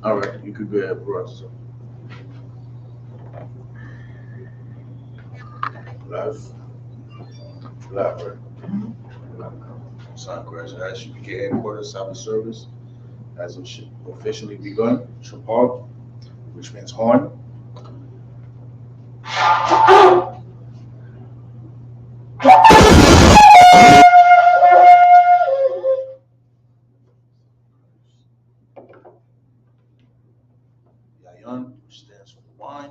All right, you could go ahead, bro. Live. Live, right? Sound correct. I.S.U.P.K headquarters Sabbath service has officially begun. Shapal, which means horn. Yayan, which stands for wine.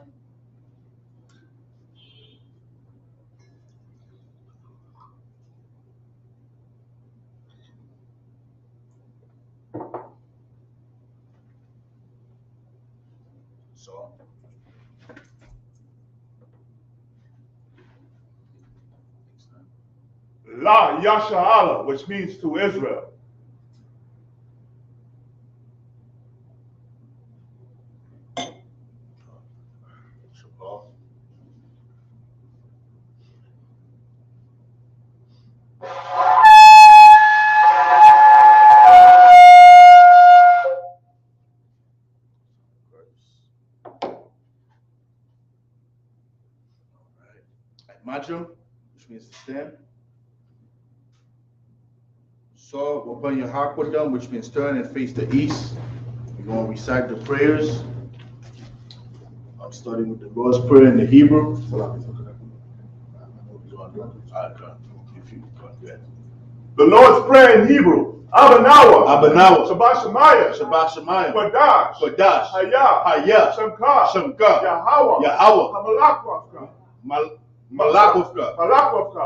So, La Yasha'Allah, which means to Israel. Shapal. Majum, which means to stand. So, upon your Hakwadam, which means turn and face the east. You're going to recite the prayers. I'm starting with the Lord's Prayer in the Hebrew. The Lord's Prayer in Hebrew. Abanawa. Abanawa. Shabbat Shemayah. Shabbat Shemayah. Kodash. Kodash. Hayah. Hayah. Shemka. Shemka. Yahweh. Yahweh. Hamalakwafka. Malakwafka. Malakwafka.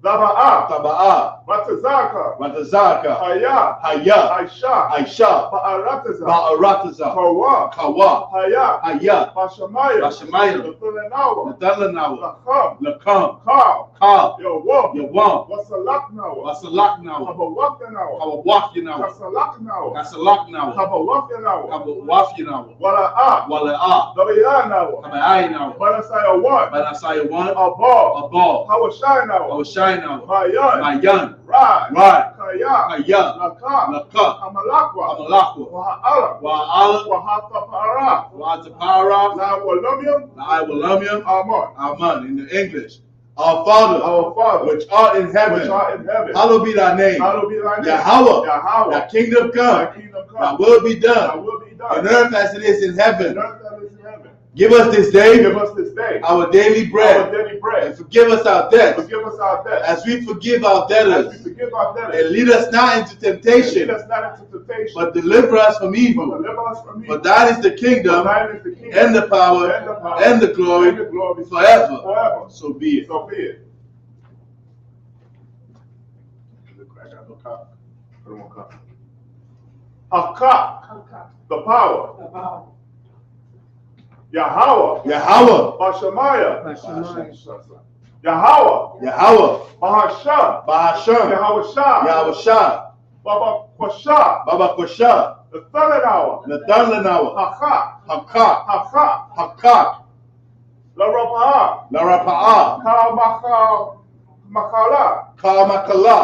Taba'ah. Taba'ah. Matazaka. Matazaka. Hayah. Hayah. Aisha. Aisha. Ba'arataza. Ba'arataza. Kawa. Kawa. Hayah. Hayah. Bashamayah. Bashamayah. Nathalanawa. Nathalanawa. Lakam. Lakam. Ka. Ka. Yawam. Yawam. Wasalaknawa. Wasalaknawa. Habawaknawa. Hawawafyanawa. Kasalaknawa. Kasalaknawa. Habawafyanawa. Hawawafyanawa. Wala'a. Wala'a. Dabayanawa. Habayanawa. Banasayawan. Banasayawan. Abal. Abal. Hawashaynawa. Hawashaynawa. Mayan. Mayan. Rai. Rai. Kaya. Kaya. Laka. Laka. Hamalakwa. Hamalakwa. Waha'ala. Wa'ala. Wahatapara. Wa'atapara. La Walumium. La'awalumium. Amen. Amen. In the English. Our Father, which art in heaven, hallowed be thy name. Yahweh, thy kingdom come, thy will be done, on earth as it is in heaven. Give us this day our daily bread, and forgive us our debts, as we forgive our debtors. And lead us not into temptation, but deliver us from evil. For thine is the kingdom, and the power, and the glory, forever. So be it. Hakak, the power. Yahweh. Bashamayah. Yahweh. Bahasham. Yahweh. Baba Kwasha. The Nathalanawa. Hakak. Hakak. La Larapa'ah. Makala. Makala.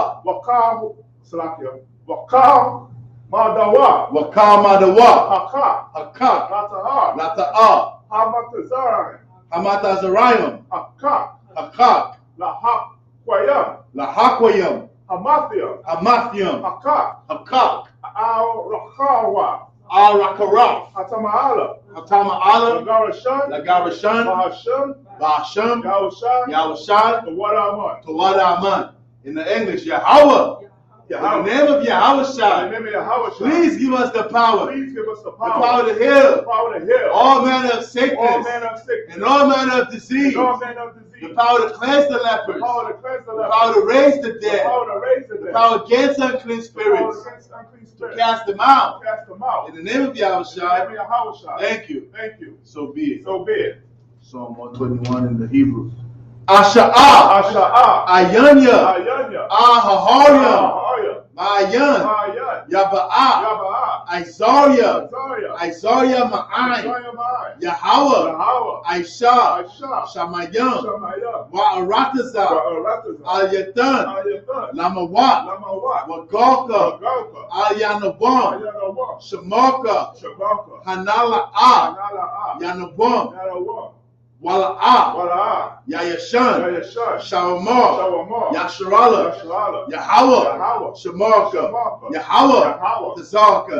Wakam Madawa. Madawa. Hakak. Hakak. Latahar. Lata'ah. Hamatazarayim. Hamatazarayim. Hakak. Lahakwayam. Lahakwayam. Hamathiam. Hakak. Al-Rakawa. Al-Rakara. Hatama'ala. Lagarashan. Bahasham. Yahushan. Tawada. In the English, Yahweh. In the name of Yahweh, please give us the power. The power to heal all manner of sickness and all manner of disease. The power to cleanse the lepers. The power to raise the dead. The power against unclean spirits. To cast them out. In the name of Yahweh, thank you. So be it. Psalm 121 in the Hebrew. Asha'ah. Ayanya. Ahaharyam. Ma'ayan, Yaba'a, Isaiah, Ma'ai, Yahweh, Aisha, Shamayim, Wa'aratazah, Al-Yatan, Lamawat, Wagalka, Al-Yanabam, Shemaka, Hanala'a, Yanabam, Wala'a, Yayashan, Shawamar, Yasharala, Yahweh, Shemaka, Yahweh, Tazaka,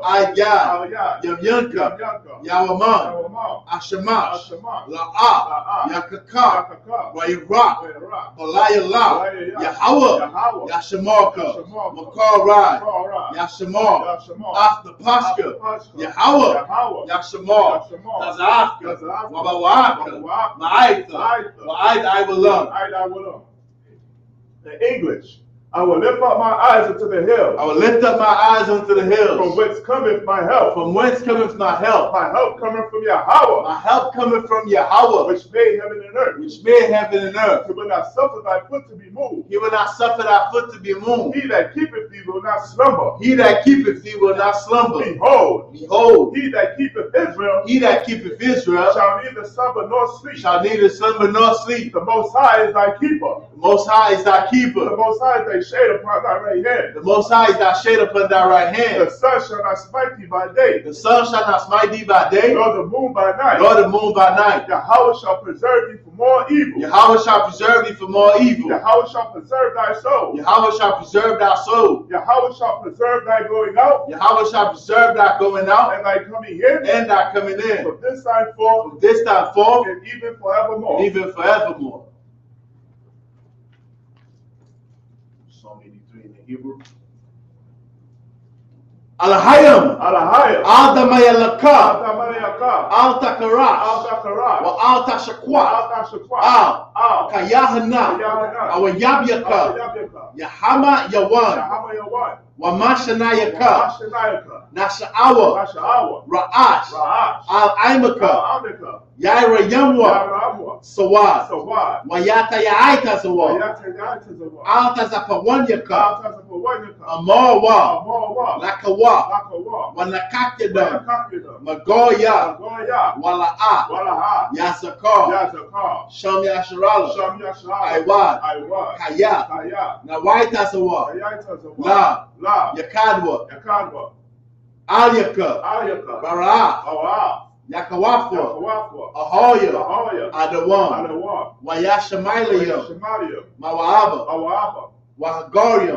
Ayad, Yamyanka, Yawaman, Ashamash, La'a, Yakaka, Wayrak, Balayala, Yahweh, Yashamaka, Makarai, Yashamar, After Pashka, Yahweh, Yashamar, Tazaka, Wabawaka, Ma'aitha, Wa'aid I will love. In English, I will lift up my eyes unto the hills. I will lift up my eyes unto the hills. From whence cometh my help? From whence cometh my help? My help cometh from Yahweh. My help cometh from Yahweh, which made heaven and earth. which made heaven and earth. He will not suffer thy foot to be moved. He will not suffer thy foot to be moved. He that keepeth thee will not slumber. He that keepeth thee will not slumber. Behold, He that keepeth Israel, shall neither slumber nor sleep. neither slumber nor sleep. The Most High is thy keeper. The Most High is thy keeper. The Most High is thy shade upon thy right hand. The Most High is thy shade upon thy right hand. The sun shall not smite thee by day. The sun shall not smite thee by day, Nor the moon by night. nor the moon by night. Yahweh shall preserve thee from all evil. Yahweh shall preserve thee from all evil. Yahweh shall preserve thy soul. Yahweh shall preserve thy soul. Yahweh shall preserve thy going out. Yahweh shall preserve thy going out And thy coming in. and thy coming in. From this time forth. From this time forth And even forevermore. and even forevermore. Psalm 83 in the Hebrew. Alahayam, Al-Damayalaka, Al-Takarash, Wa Al-Tashakwa, Al-Kayahana, Awayabyaka, Yahama Yawan, Wa Mashanayaka, Nasha'awa, Ra'ash, Al-Aimaka, Yaira Yamwa, Sawad, Wayata Yaita Sawad, Al-Tazapawanyaka, Amarwa, Lakawa, Wanakakidam, Magoya, Wala'a, Yasakar, Sham Yasharala, Aiwad, Kaya, Nawaita Sawa, La, Yakadwa, Alyaka, Bara, Yakawafwa, Ahoya, Adawan, Wayashamalayam, Mawaba, Wahagaria,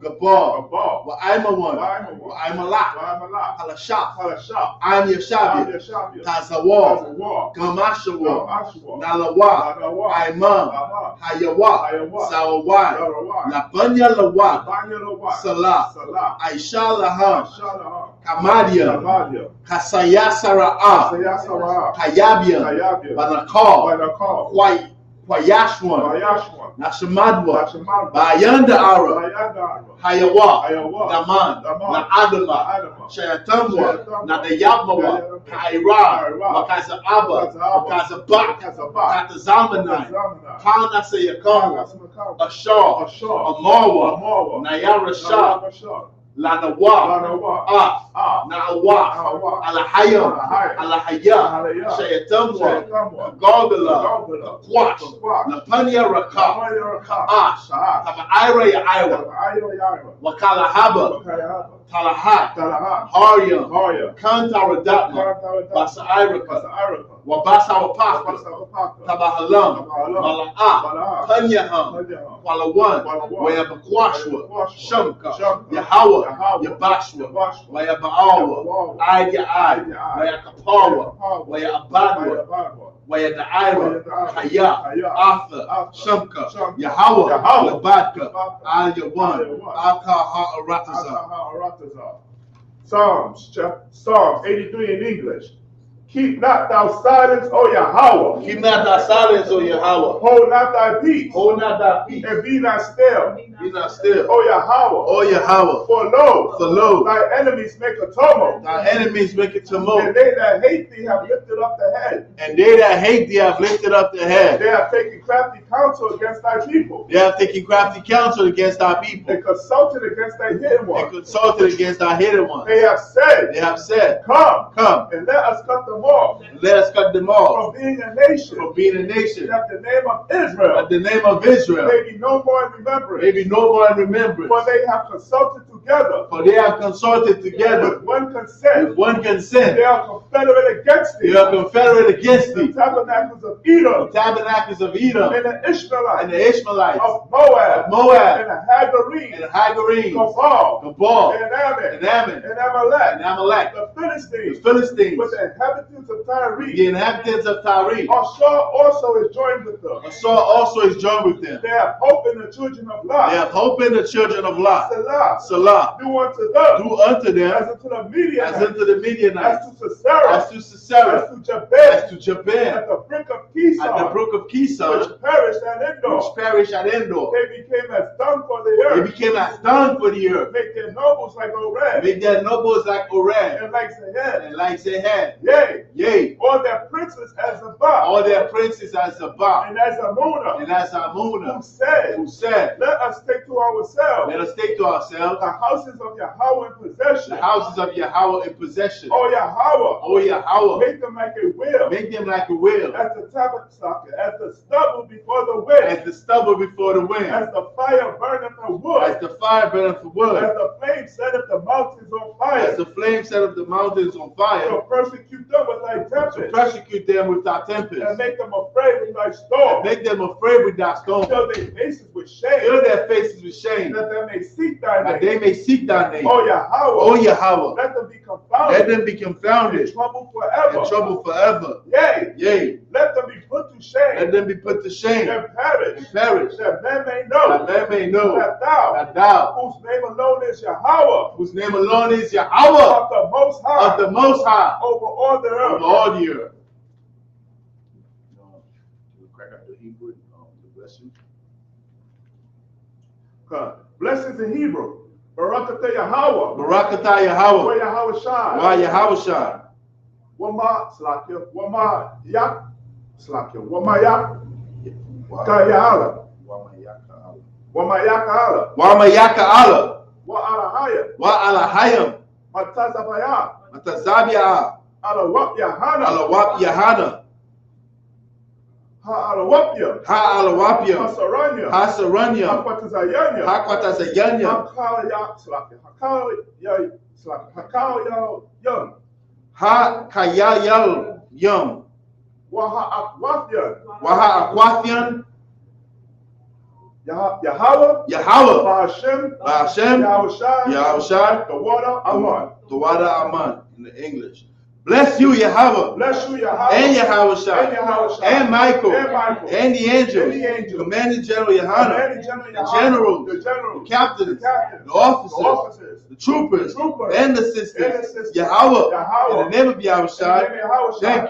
Gabar, Wa'aimawan, Wa'aimalak, Halashaf, I'm Yashabi, Tazawar, Gamashawa, Nalawa, Aimam, Hayawa, Sawawai, Labanya Lawat, Salah, Aisha Laham, Kamadia, Kasayasara'a, Kayabia, Banakar, Kwayashwan, Nashamadwa, Bayanda Ara, Hayawa, Daman, Adama, Shayatamwa, Nadayabmawa, Kaira, Wakaza Abba, Wakaza Bak, Katazamanai, Kana Sayakama, Ashar, Amarwa, Nayara Shah, Lanawa, Na'awa, Alahayam, Alahaya, Shayatamwa, Gogala, Quash, Lapanya Raka, Ash, Tabaira Yaira, Wakalahaba, Talahat, Haryam, Kantaradatma, Basairaka, Wabasa Wapaka, Tabahalam, Mala'a, Panyaham, Walawan, Wayabakwashwa, Shumka, Yahweh, Yabashwa, Wayabaawa, Aya, Wayakapawa, Wayabadwa, Wayadaira, Kaya, Arthur, Shumka, Yahweh, Labadka, Al-Yawan, Al-Kaha'arataza. Psalms 83 in English. Keep not thou silence, O Yahweh. Keep not thy silence, O Yahweh. Hold not thy peace. Hold not thy peace. And be not still. Be not still. O Yahweh. O Yahweh. For lo, thy enemies make a tumult. Thy enemies make a tumult. And they that hate thee have lifted up the head. And they that hate thee have lifted up their head. They have taken crafty counsel against thy people. They have taken crafty counsel against thy people. They consulted against thy hidden ones. They consulted against thy hidden ones. They have said, Come, and let us cut them off. and let us cut them off From being a nation. That the name of Israel. That the name of Israel may be no more in remembrance. may be no more in remembrance. For they have consulted together. With one consent. With one consent. They are confederate against thee. They are confederate against thee. The tabernacles of Edom. The tabernacles of Edom. And the Ishmaelites. And the Ishmaelites. Of Moab. And the Hagarene. And the Hagarene. Gabal. And Ammon. And Amalek. The Philistines. With the inhabitants of Tyre. The inhabitants of Tyre. Saul also is joined with them. Saul also is joined with them. They have hope in the children of Lot. They have hope in the children of Lot. Salah. Do unto them. As unto the Midianites. As to Sisera. As to Sisera. As to Jabin. At the brook of Kishon. Which perished at Endor. They became as dung for the earth. Make their nobles like Oreb. And like Zehad. Yea. All their princes as Zabah. And as Amunah. Who said, let us take to ourselves. The houses of Yahweh in possession. O Yahweh. Make them like a wheel. As the tabernacle, as the stubble before the wind. As the wind. As the fire burneth the wood. As the flame setteth the mountains on fire. To persecute them with thy tempest. And make them afraid with thy storm. Fill their faces with shame. That they may seek thy name. O Yahweh. Let them be confounded. In trouble forever. Yea. Let them be put to shame. And perish. That men may know. That thou. Whose name alone is Yahweh. Of the Most High. Over all the earth. Crack out the Hebrew. Bless you. Blessings in Hebrew. Barakatah Yahweh. Why Yahweh shine. Wama yak. Wama yak. Kayala. Wama yaka Allah. Wa alahayam. Matazabia. Alawap Yahana. Ha-alawapya. Hasaranya. Hakwatazayanya. Hakayayal yum. Waha-akwatyan. Yahweh. Ba'ashem. Yahushai. The water Aman. In the English. Bless you, Yahweh. And Yahushai. And Michael. And the angels. Commanding General Yahana. The generals. The captains. The officers. The troopers. And the sisters. Yahweh. In the name of Yahushai. Thank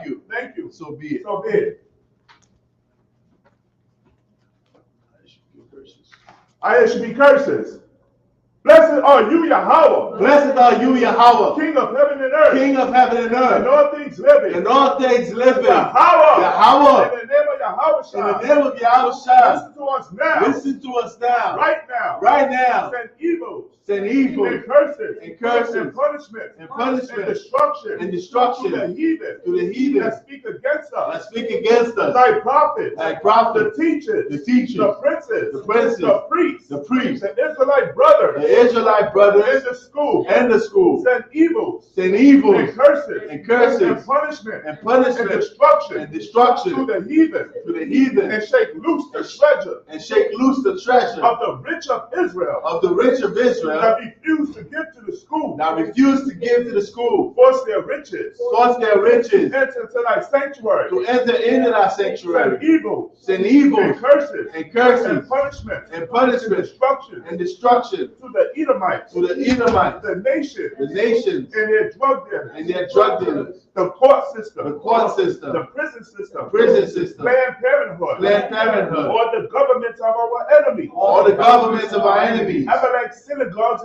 you. So be it. I.S.U.P.K curses. Blessed are you, Yahweh. King of heaven and earth. And all things living. Yahweh. In the name of Yahushua. Listen to us now. Right now. Send evil. And curses. And punishment. And destruction. To the heathen. That speak against us. Thy prophets. The teachers. The princes. The priests. The Israelite brothers. In the school. Send evil. And curses. And punishment. And destruction. To the heathen. And shake loose the treasure. Of the rich of Israel. That refuse to give to the school. Force their riches. Enter into thy sanctuary. Send evil. And curses. And punishment. And destruction. To the Edomites, the Edomites, the nations, and their drug dealers, the court system, the prison system, Planned Parenthood, or the governments of our enemies, Amalek synagogues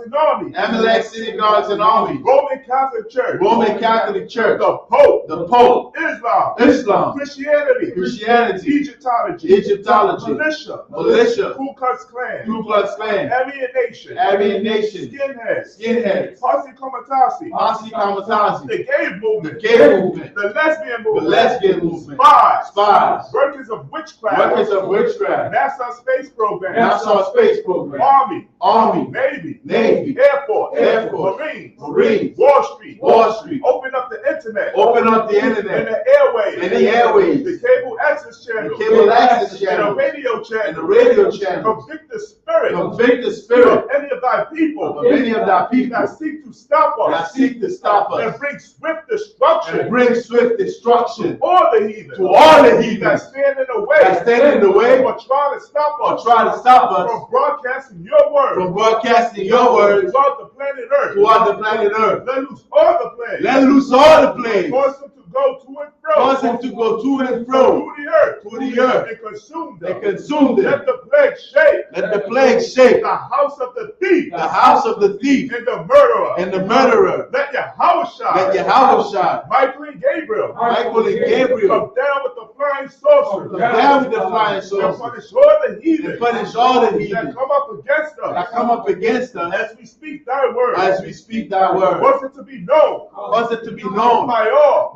and armies, Roman Catholic Church, the Pope, Islam, Christianity, Egyptology, militia, Ku Klux Klan, Aryan Nation, skinheads, Posse Comitatus, the gay movement, the lesbian movement, spies, workers of witchcraft, NASA space program, Army, Navy, Air Force, Marines, Wall Street, open up the internet, and the airwaves, the cable access channel, and the radio channel, convict the spirit of any of thy people that seek to stop us, and bring swift destruction to all the heathen that stand in the way or try to stop us from broadcasting your word throughout the planet Earth. Let loose all the planes. Cause them to go to and fro through the earth and consume them. Let the plague shake the house of the thief and the murderer. Let Yahushua, Michael and Gabriel come down with the flying saucers and punish all the heathen that come up against us as we speak thy word. Cause it to be known by all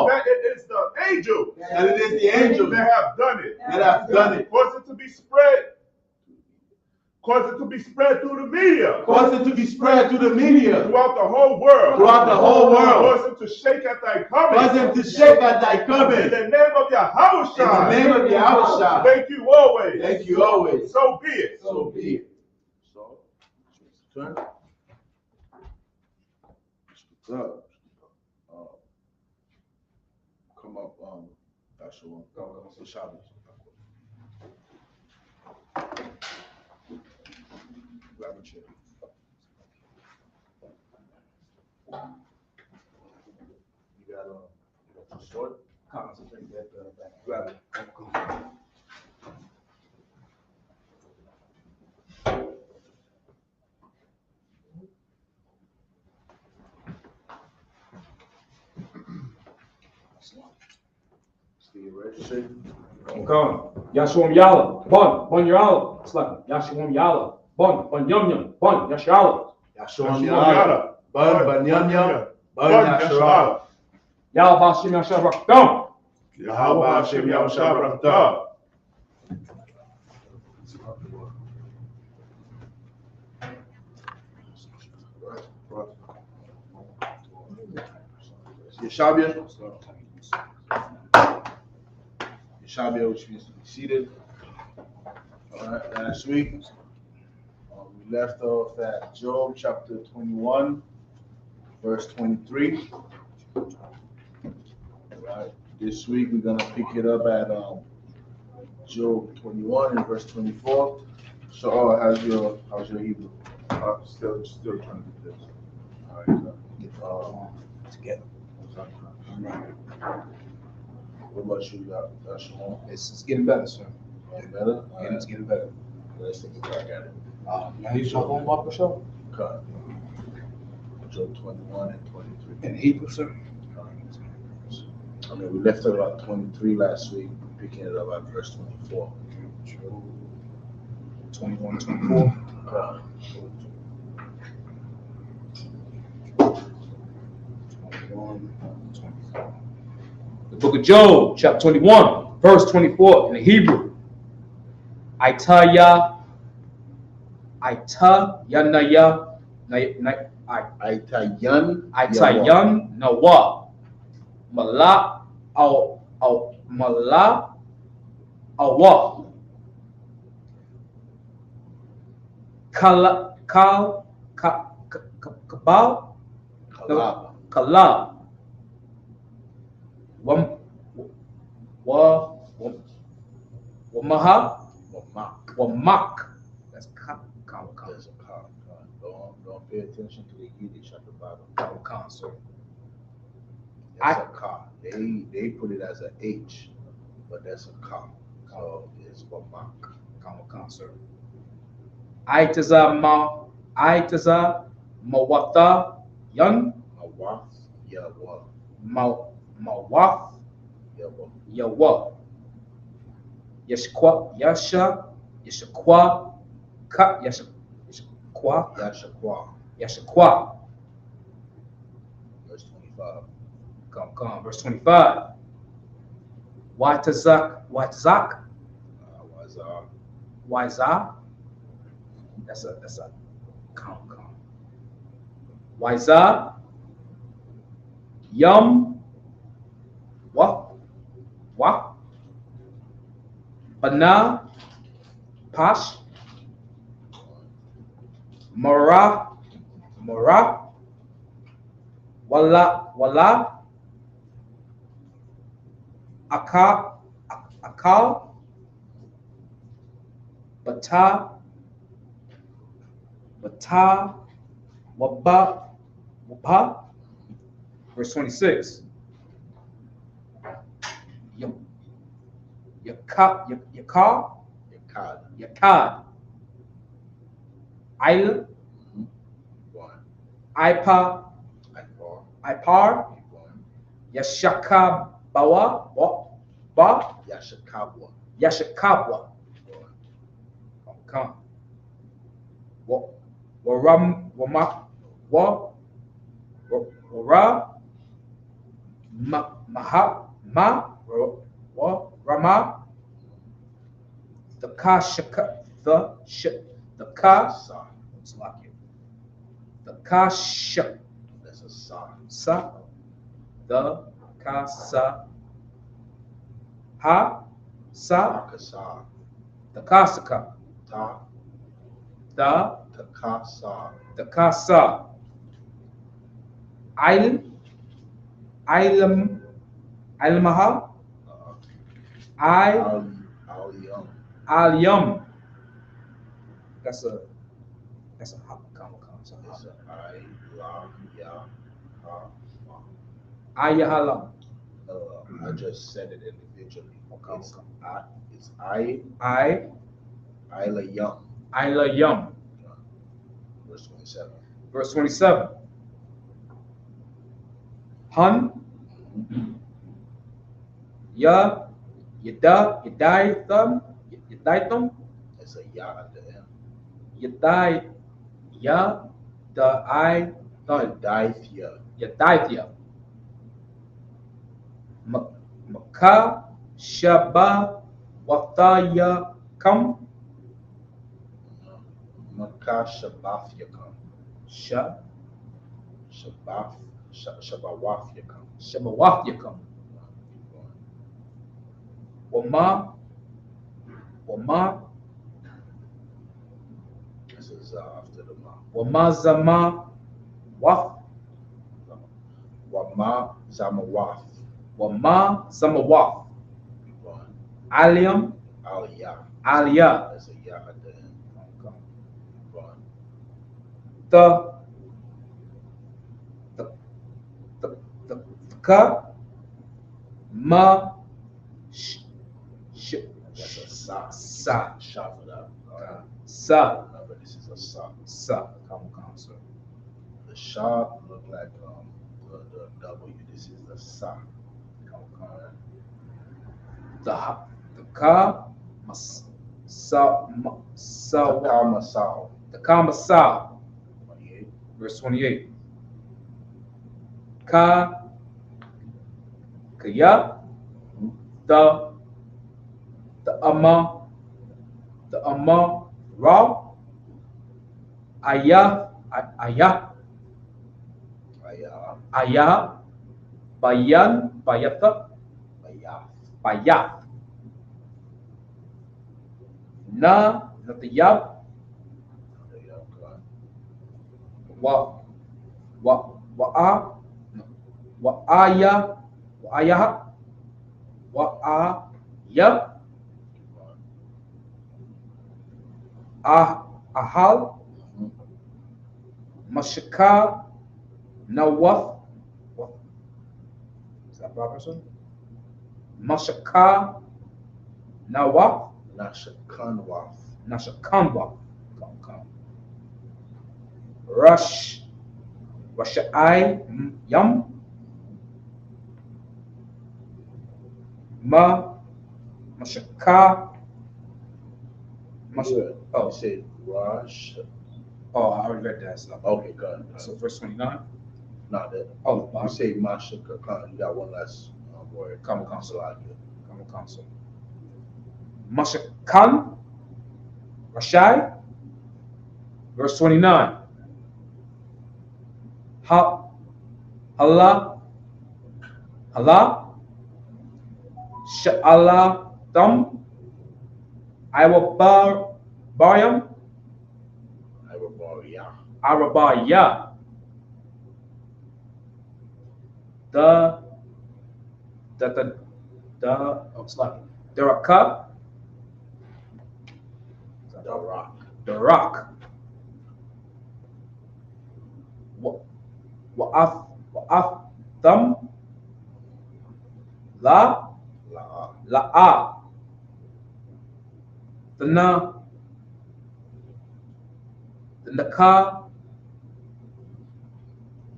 that it is the angel that have done it. Cause it to be spread through the media. Throughout the whole world. Cause them to shake at thy coming. In the name of Yahushua. Thank you always. So be it. So, turn. Come up, Joshua. The Sabbath. Grab a chair. You got your sword? Concentrate that grab it. Stay ready. Okay. Yashum Yalla. Bon Yalla. Slap. Yashum Yalla. Bon Yum Yum. Bon Yashala. Yashum Yalla. Bon Yum Yum. Bon Yashala. Yalla Bashim Yashabrak. Don't. Yahweh Hashem Yahushua. Yeshabia, which means to be seated. All right, last week we left off at Job chapter 21, verse 23. All right, this week we're gonna pick it up at Job 21 and verse 24. So, how's your Hebrew? Still trying to do this. All right, together. What about you, Shimon? It's getting better, sir. Getting better? It's getting better. Let's take a crack at it. You talk on about the show? Cut. Job 21 and 23. In Hebrew, sir? I mean, we left it about 23 last week, picking it up at verse 24. 21, 24. Cut. 21, 24. The book of Job, chapter 21, verse 24 in the Hebrew. Aitayanaya, Aitayan Nawa, Mala Awa, Kalab. Wamak. That's There's a car. Go pay attention to the Yiddish at the bottom. Concert. That's a ka. They put it as a H, but that's a ka. So it's Wamak. Concert. Aitaza mawata yan Mawaf Yawa. mawaf Yawa. yawa. Yashakwa ka yashakwa Yashakwa. Verse 25. Come. Verse 25. Watazak. Waiza. That's a come. Waiza. Yum. What? Bana. Pash. Mara. Wala. Akal. Bata. Wapa. Verse 26. Yakad. Isla. Ipar. Yashakabwa. Come. Rama. The kasha. That's a sa. Sa. The kasa. Ha. Sa. Takasa. The kasaka. Ta. The Takasa. kasa. Ilmaha. Al-Yum. That's a comma. It's a I, La, Ya, Ha, Ma. Ayahalam. I just said it individually. Okay. It's I, Ila Yum. Yum. Verse 27. Verse 27. Hun. Yadaitum. It's a Ya at the end. Yadaithya. Maka Shaba Wataya Kam. Maka Shabaf Yakam. Shabawaf Yakam. Wama. This is after the Ma. Wamazama Waf. Wama Zamawaf. Wamazamawaf. Alium. Aliyah. That's a Ya at the end. The ka ma That's a Sa. sa Sha for that. sa Remember, this is a Sa. Come, sir. The Sha look like the W. This is the Sa. The ka sa Masal. the kama sa. 28. Verse 28. Kaya the ama ra ayah bayan bayata bayat na natiyab ahal Mashaka Nawath. Is that proper, sir? Mashaka Nawath. Nashakanwath. Nashakanwa. Rashai Yum. Mashaka. Oh, you said Rosh. Oh, I already read that stuff. Okay, good. So verse 29. Not that. Oh, You say Mashaka. You got one last word. Come console. Mashakan. Rashai. Verse 29. Allah. Sha'ala Thum. Iwabayam. Arabaya. The Raka. The rock. Wa'af Thum. La'a. The Naka.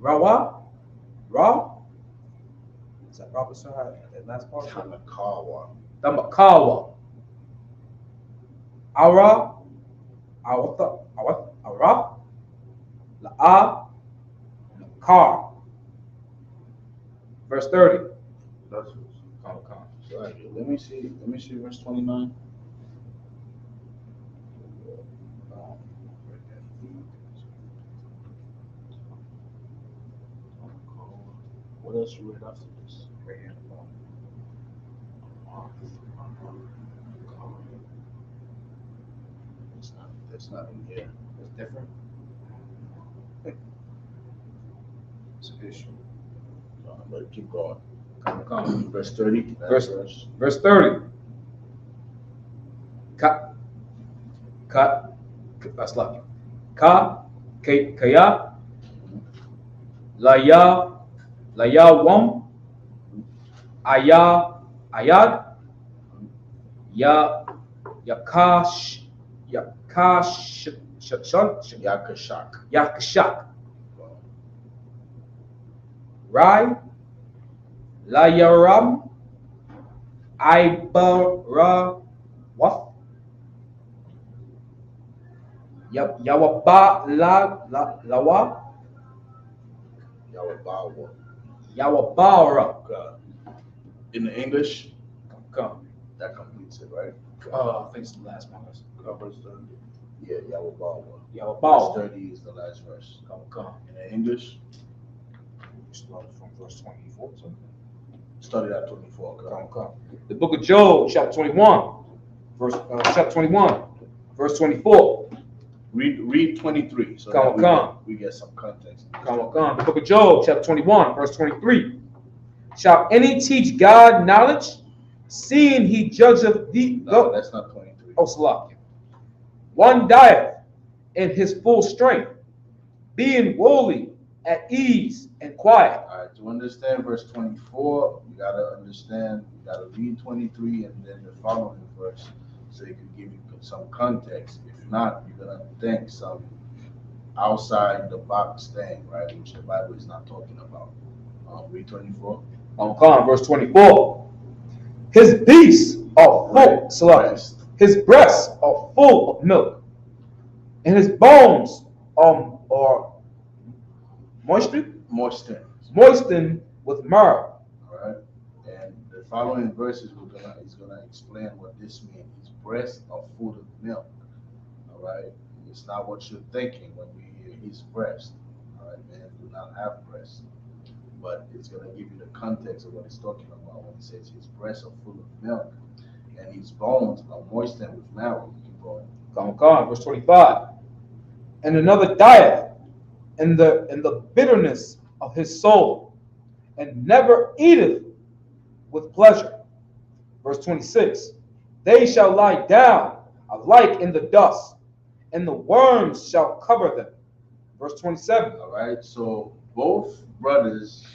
Ra. Is that proper, sir? That last part? The Makawa. Ara. La'a. Nakar. Verse 30. Let me see verse 29. What else you read after this? Right here. That's not in here. It's different. It's an issue. But keep going. Come. Verse 30. Verse 30. That's lucky. Kaya. Laya wam. Ayad. Yakashak. Rai. Layaram. Ibara. What? Yawaba Lawa. Yawabara. In the English, Come. that completes it, right? I think it's the last one. Verse 30. Yeah, Yawabawa. Yawabara. Verse 30 is the last verse. Come. In the English, Started from verse 24. So. started at 24. Come. The book of Job, chapter 21, verse 24. Read 23. So Come. that we get some context. Come. The book of Job, chapter 21, verse 23. Shall any teach God knowledge, seeing he judgeth the... No, that's not 23. Oh, Salak. One dieth in his full strength, being wholly at ease and quiet. All right, to understand verse 24, you got to understand, you got to read 23 and then the following verse so it can give you some context. If not, you're going to think some outside the box thing, right, which the Bible is not talking about. Read 24. Verse 24. His beasts are full, Salak. His breasts are full of milk, and his bones are moistened with myrrh. All right, and the following verses is gonna explain what this means. His breasts are full of milk. All right, it's not what you're thinking when you hear his breast. All right, men do not have breasts, but it's gonna give you the context of what he's talking about when he says his breasts are full of milk and his bones are moistened with marrow. Keep going. Verse 25. And another dieth in the bitterness of his soul, and never eateth with pleasure. Verse 26. They shall lie down alike in the dust, and the worms shall cover them. Verse 27. All right. So both brothers,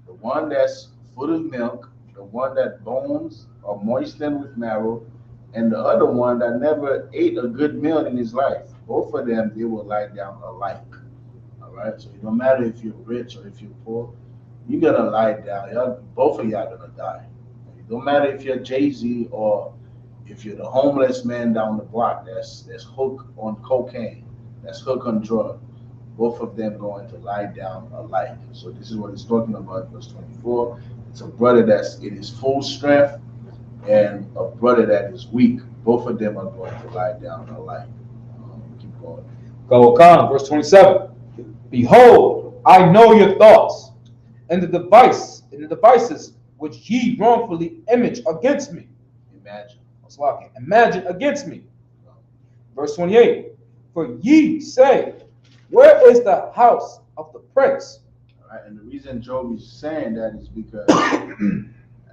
the one that's full of milk, the one that bones are moistened with marrow, and the other one that never ate a good meal in his life. Both of them, they will lie down alike. All right. So it don't matter if you're rich or if you're poor, you're gonna lie down. Both of y'all gonna die. It don't matter if you're Jay-Z or if you're the homeless man down the block that's hooked on cocaine, that's hooked on drugs. Both of them going to lie down alike. So this is what it's talking about, verse 24. It's a brother that's in his full strength and a brother that is weak. Both of them are going to lie down alike. Keep going. Go on. Verse 27. Behold, I know your thoughts, and the devices which ye wrongfully image against me. Imagine. Imagine against me. Verse 28. For ye say, where is the house of the prince? All right, and the reason Job is saying that is because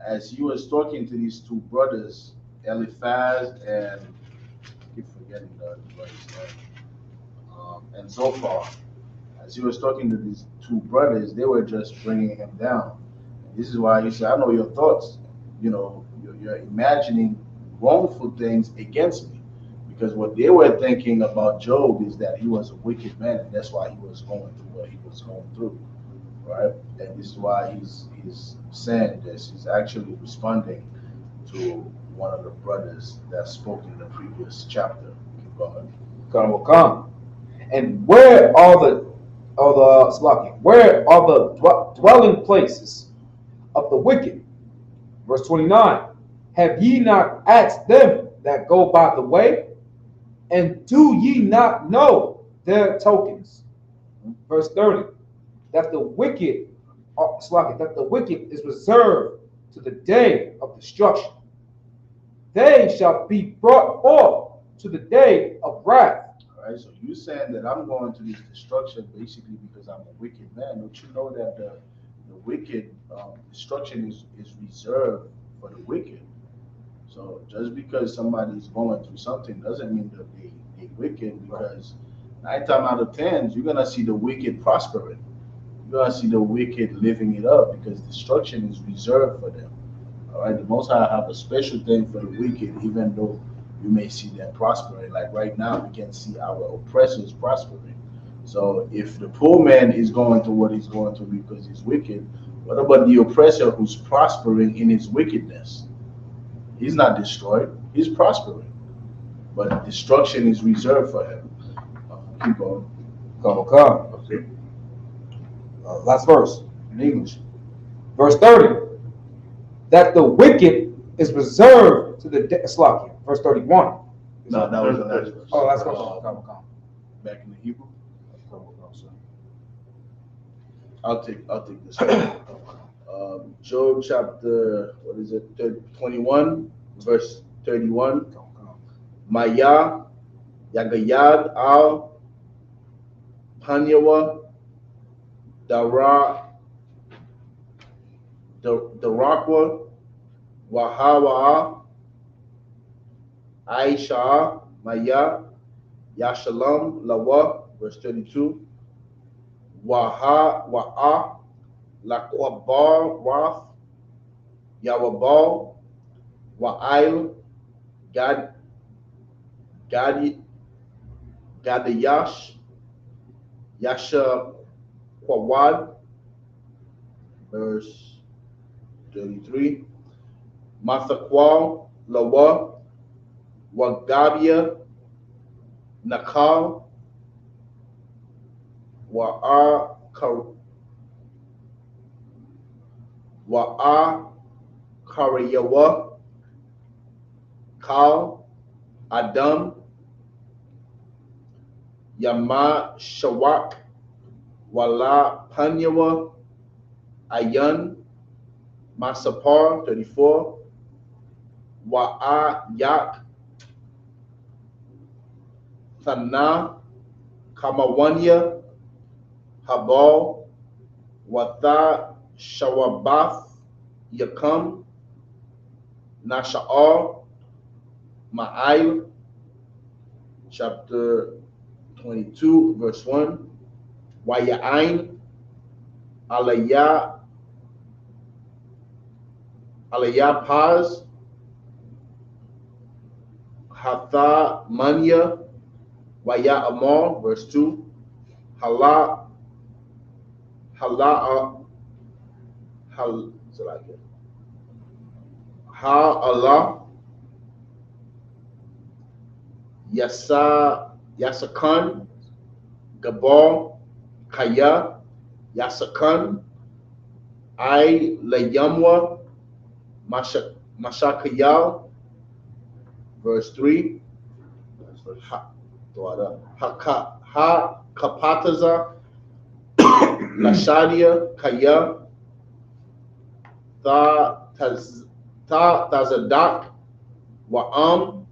as he was talking to these two brothers, Eliphaz and I keep forgetting the brother's name, and Zophar, as he was talking to these two brothers, they were just bringing him down. And this is why he said, I know your thoughts. You're imagining wrongful things against me. Because what they were thinking about Job is that he was a wicked man, and that's why he was going through what he was going through. Right? And this is why he's saying this. He's actually responding to one of the brothers that spoke in the previous chapter. Keep going. Come. And where are the dwelling places of the wicked? Verse 29. Have ye not asked them that go by the way? And do ye not know their tokens? Verse 30. That the wicked is reserved to the day of destruction. They shall be brought forth to the day of wrath. All right, so you saying that I'm going to this destruction basically because I'm a wicked man. Don't you know that the wicked destruction is reserved for the wicked? So just because somebody is going through something doesn't mean that they're wicked, because 9 times out of 10, you're gonna see the wicked prospering. You're gonna see the wicked living it up because destruction is reserved for them. All right, the Most High have a special thing for the wicked, even though you may see them prospering. Like right now, we can see our oppressors prospering. So if the poor man is going through what he's going through because he's wicked, what about the oppressor who's prospering in his wickedness? He's not destroyed, he's prospering. But destruction is reserved for him. Keep going. Come. Okay. Last verse in English. Verse 30. That the wicked is reserved to the day. Verse 31. No, that was the last verse. Oh, last verse. Come. Back in the Hebrew. I'll take this one. Job chapter, 21, verse 31. Maya Yagayad al Panyawa Darakwa Wahawa Aisha Maya Yashalam Lawa, verse 32. Wa'a Lakwabar Wath Yawabal Wa'il Gadayash Yasha Kwawad, verse 33. Mathakwal Lawa Wagabia Nakal Wa'a Karayawa Kal Adam Yama Shawak Wala Panyawa Ayan Masapar, 34. Wa'a Yak Thana Kamawanya Habal Watha Shawabath Yakam Nasha'ar Ma'ail, chapter 22, verse 1. Wayain Alaya Paz Hatha Manya Waya Amor, verse 2. Hala Hala Hal Ha Allah Yasakan Gabor Kaya Yasakan I Layamwa Mashakayal, verse 3. Ha Kapataza Lashadia Kaya Ta Tazadak Wa'am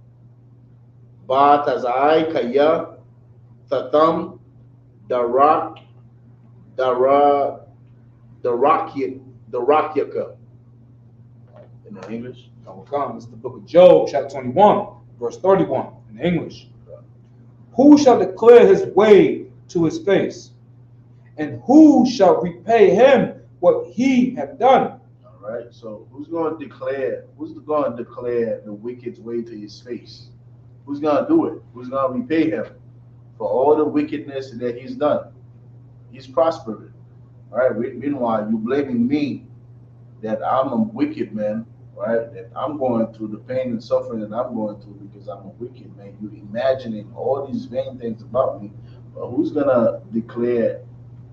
Ba Tazai Kaya Tatham Darak Darakyaka. In the English? It's the book of Job, chapter 21, verse 31, in English. Who shall declare his way to his face? And who shall repay him what he hath done? All right. So who's going to declare the wicked's way to his face? Who's going to do it? Who's going to repay him for all the wickedness that he's done? He's prospering. All right. Meanwhile, you blaming me that I'm a wicked man, right? That I'm going through the pain and suffering that I'm going through because I'm a wicked man. You imagining all these vain things about me, but who's gonna declare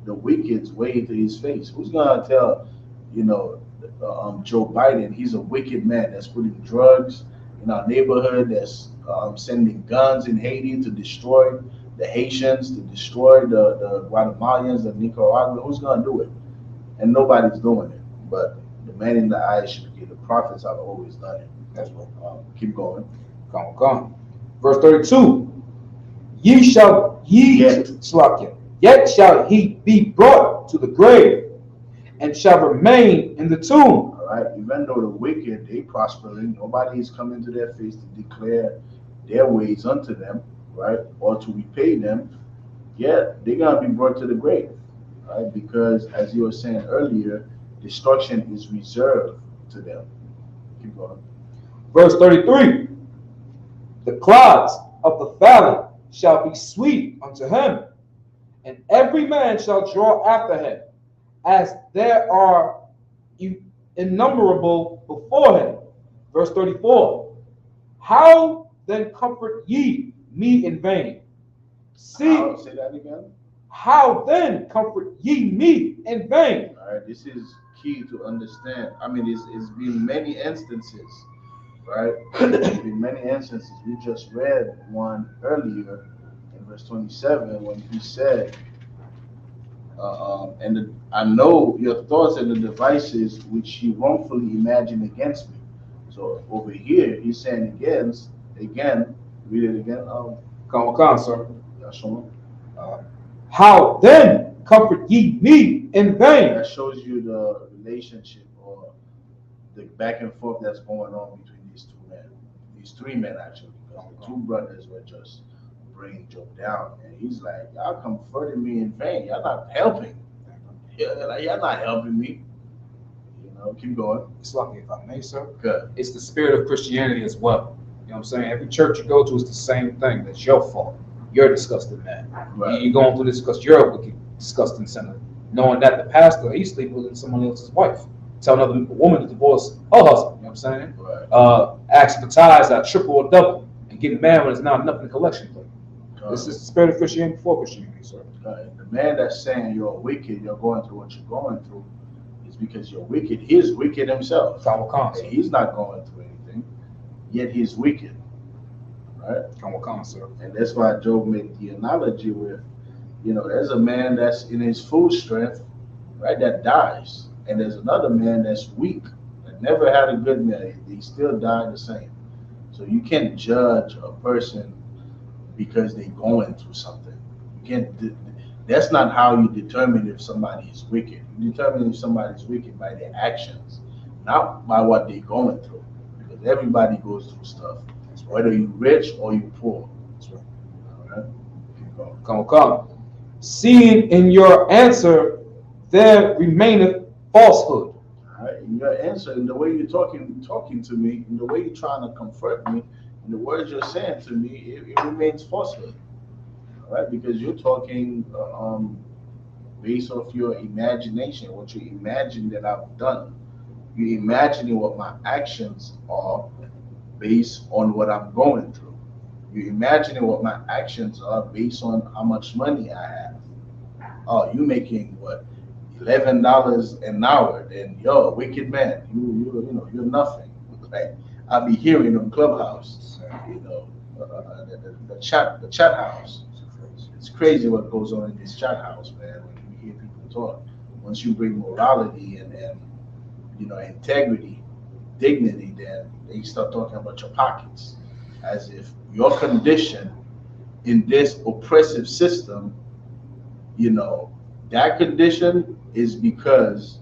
the wicked's way to his face? Who's gonna tell, Joe Biden he's a wicked man that's putting drugs in our neighborhood, that's sending guns in Haiti to destroy the Haitians, to destroy the Guatemalans, the Nicaraguans? Who's gonna do it? And nobody's doing it. But the man in the I.S.U.P.K, the prophets have always done it. That's right. Keep going. Come. Verse 32. Yet shall he be brought to the grave, and shall remain in the tomb. All right. Even though the wicked, they prospering, nobody is coming to their face to declare their ways unto them, right, or to repay them. Yet they're gonna be brought to the grave, right? Because as you were saying earlier, destruction is reserved to them. Keep going. Verse 33. The clods of the valley shall be sweet unto him, and every man shall draw after him, as there are innumerable before him. Verse 34. How then comfort ye me in vain? Say that again. How then comfort ye me in vain? All right, this is key to understand. I mean, it's been many instances, right? It's been many instances. We just read one earlier in verse 27 when he said, I know your thoughts and the devices which you wrongfully imagine against me. So over here, he's saying again, read it again. Come, sir. Yashua. How then comfort ye me in vain? That shows you the relationship or the back and forth that's going on between these two men. These three men, actually. Because the two brothers were just bringing Job down. And he's like, y'all comforting me in vain. Y'all not helping. Y'all not helping me. Keep going. It's lucky, if I may, sir. Good. It's the spirit of Christianity as well. You know what I'm saying? Every church you go to is the same thing. That's your fault. You're a disgusting man. Right. You're going through this because you're a wicked, disgusting sinner. Knowing that the pastor, he's sleeping with someone else's wife. Tell another woman to divorce her husband. You know what I'm saying? Right. Asking for tithes at triple or double and getting mad when there's not enough in the collection plate. This is the spirit of Christianity before Christianity, sir. The man that's saying you're wicked, you're going through what you're going through, is because you're wicked. He's wicked himself. And he's not going through anything, yet he's wicked. Right? Sir. And that's why Job made the analogy with, there's a man that's in his full strength, right, that dies. And there's another man that's weak, that never had a good man. He still died the same. So you can't judge a person because they're going through something. You can't. That's not how you determine if somebody is wicked. You determine if somebody is wicked by their actions, not by what they're going through. Because everybody goes through stuff, whether you're rich or you're poor. That's right. All right? Keep going. Come. seeing in your answer there remaineth falsehood. All right, in your answer, in the way you're talking to me, in the way you're trying to comfort me, in the words you're saying to me, it remains falsehood. All right, because you're talking based off your imagination, what you imagine that I've done. You're imagining what my actions are based on what I'm going through. You're imagining what my actions are based on how much money I have. Oh, you making what, $11 an hour? Then you're a wicked man. You're nothing. Like I be hearing on Clubhouse, the chat house. It's crazy what goes on in this chat house, man. When you hear people talk, once you bring morality and integrity, dignity, then they start talking about your pockets, as if your condition in this oppressive system, that condition is because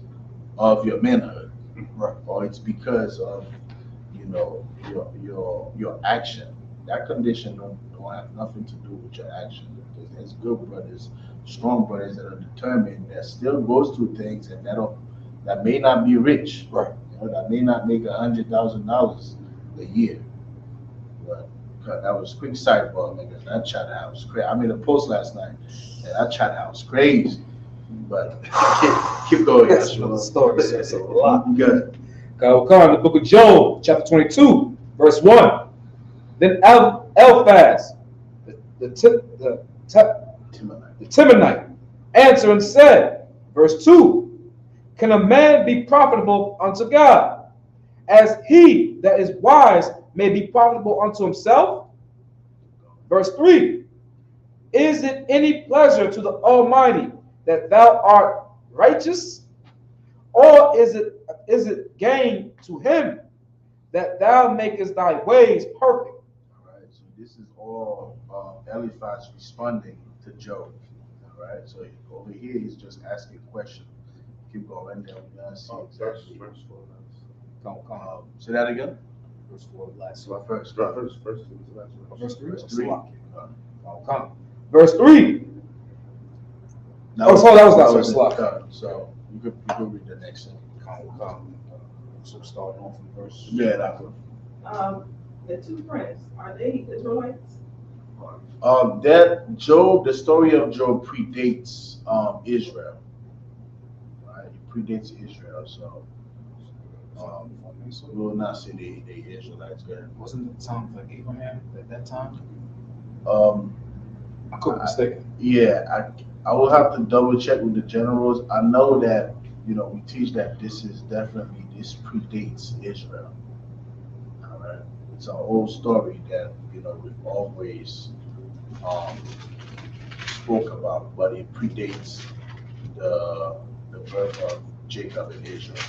of your manhood, right? Or it's because of your action. That condition don't have nothing to do with your action. Because there's good brothers, strong brothers that are determined, that still goes through things, and that may not be rich, right? That may not make $100,000 a year. But that was quick sidebar, nigga. That chat house crazy. I made a post last night, and that chat house crazy. But keep going. That's another story. That's a lot. Good. We'll come in the book of Job, chapter 22, verse 1. Then Eliphaz, the Temanite, answered and said, verse 2, can a man be profitable unto God, as he that is wise may be profitable unto himself? Verse 3, is it any pleasure to the Almighty that thou art righteous? Or is it gain to him that thou makest thy ways perfect? All right, so this is all Eliphaz responding to Job. All right, so over here he's just asking a question. Keep going, then we're gonna see exactly. Verse 4. Say that again. Verse 4, last So first, Verse 2 is the last one. verse 3. verse 3. Verse 3. That was So you could read the next one. So starting off from verse. Yeah, that one. The two friends, are they Israelites? The story of Job predates Israel. Right? It predates Israel, so we will not say they Israelites. Wasn't the time for Abraham at that time? I could be mistaken. Yeah, I will have to double check with the generals. I know that we teach that this predates Israel. All right, it's an old story that we've always spoke about, but it predates the birth of Jacob and Israel.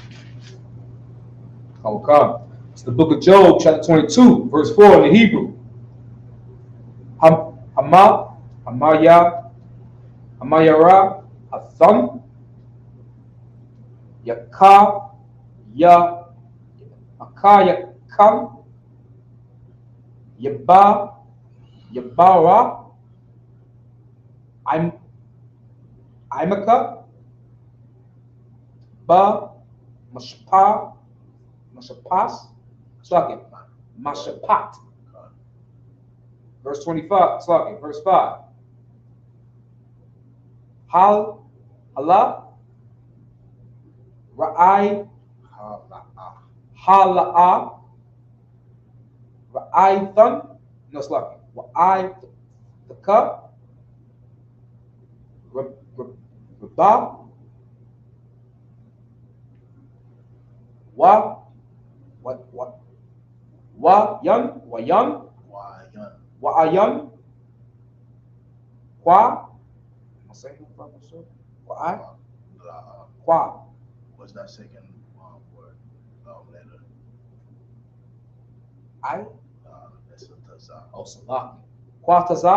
Okay. It's the book of Job, chapter 22, verse 4 in the Hebrew. Hamayara, Athan, Yakam, Yabara, Imaka, Ba, Mashapat. Verse 25, verse 5. Allah, Ra'ai, Hala'a, Ra'aithan, no, slaki, Ra'ai, the cup, Rabba, Wa'ayan, Kwa, am I saying it properly, sir? Kwa. What's that second word? Letter. That's a taza. Oh, salaki. Kwa taza,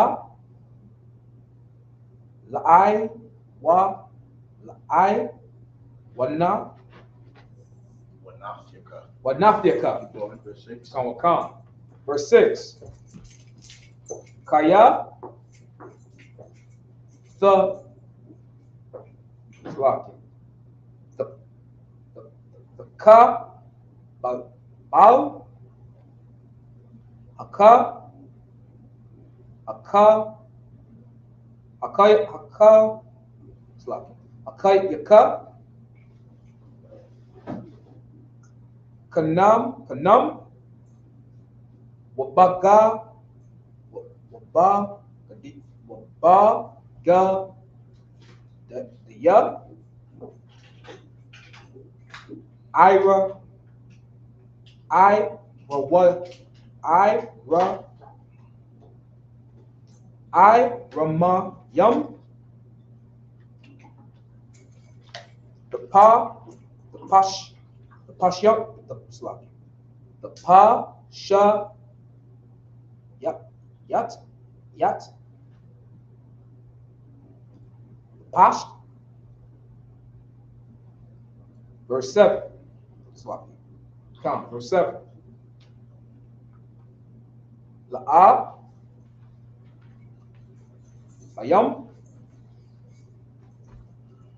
la'ai, wana, wanafyaka. Keep going, verse 6. Come. Verse 6. Kaya, the The ka, bal, haka, yaka, kanam, wabaga, the ya, ira, rama, yum, the pasha, the pa, sha, yat, pash. Verse 7. Count, verse 7. La'ab, ayam,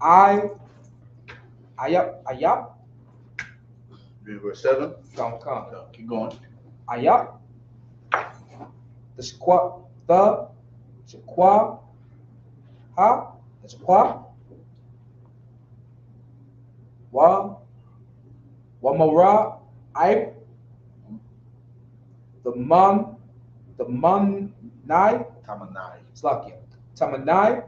ayap, Read verse 7. count. Keep going. Ayap, the shakwa, ha, the shakwa, wamara, aib, the man, nai, Tamanai. Slakia, tamanai,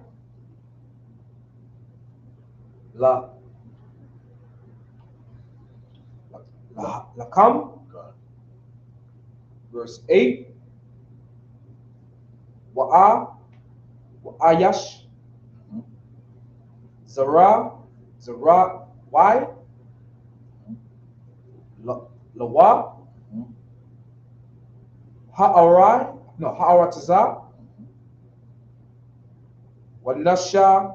lakam, God. verse 8, wa'ayash, zara, why, lawa, ha'aratazah, wanasha,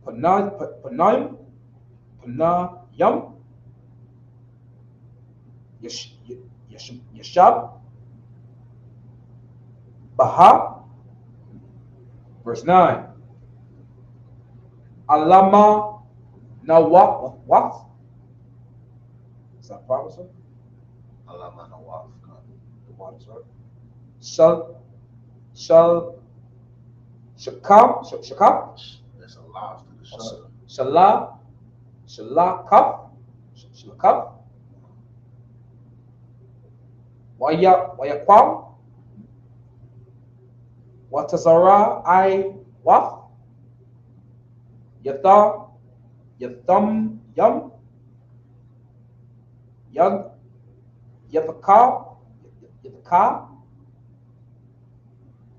panayim, yashab, baha, verse 9, alama, nawaf, is that proper, sir? Alama nawaf. The water's right. Shakam, That's a laugh to the shut. shalakaf, wayakwam, watazara, waf, yatham, yum, yathaka,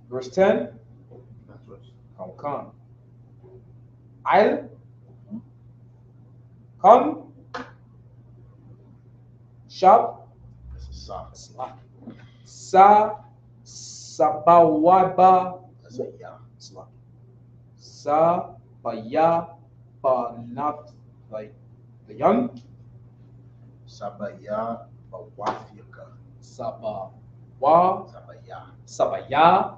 verse 10, That's what's Khan. Ail, Khan, Shab, that's a sock. Sabawaba, That's a ya. Sabaya, not like the young, Sabaya bawafyaka. Sabaya, Sabaya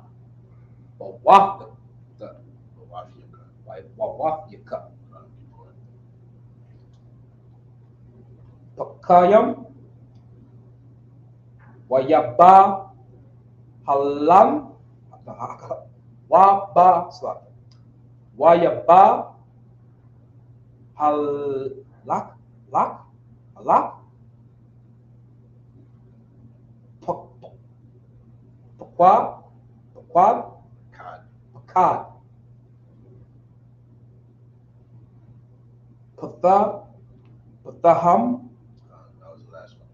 Bawaf, bawafyaka. Wawafyaka, Pakayam, Wayaba, Halam, Wayaba, Halak, Pakwad, Pakad, Pathaham, That was the last one.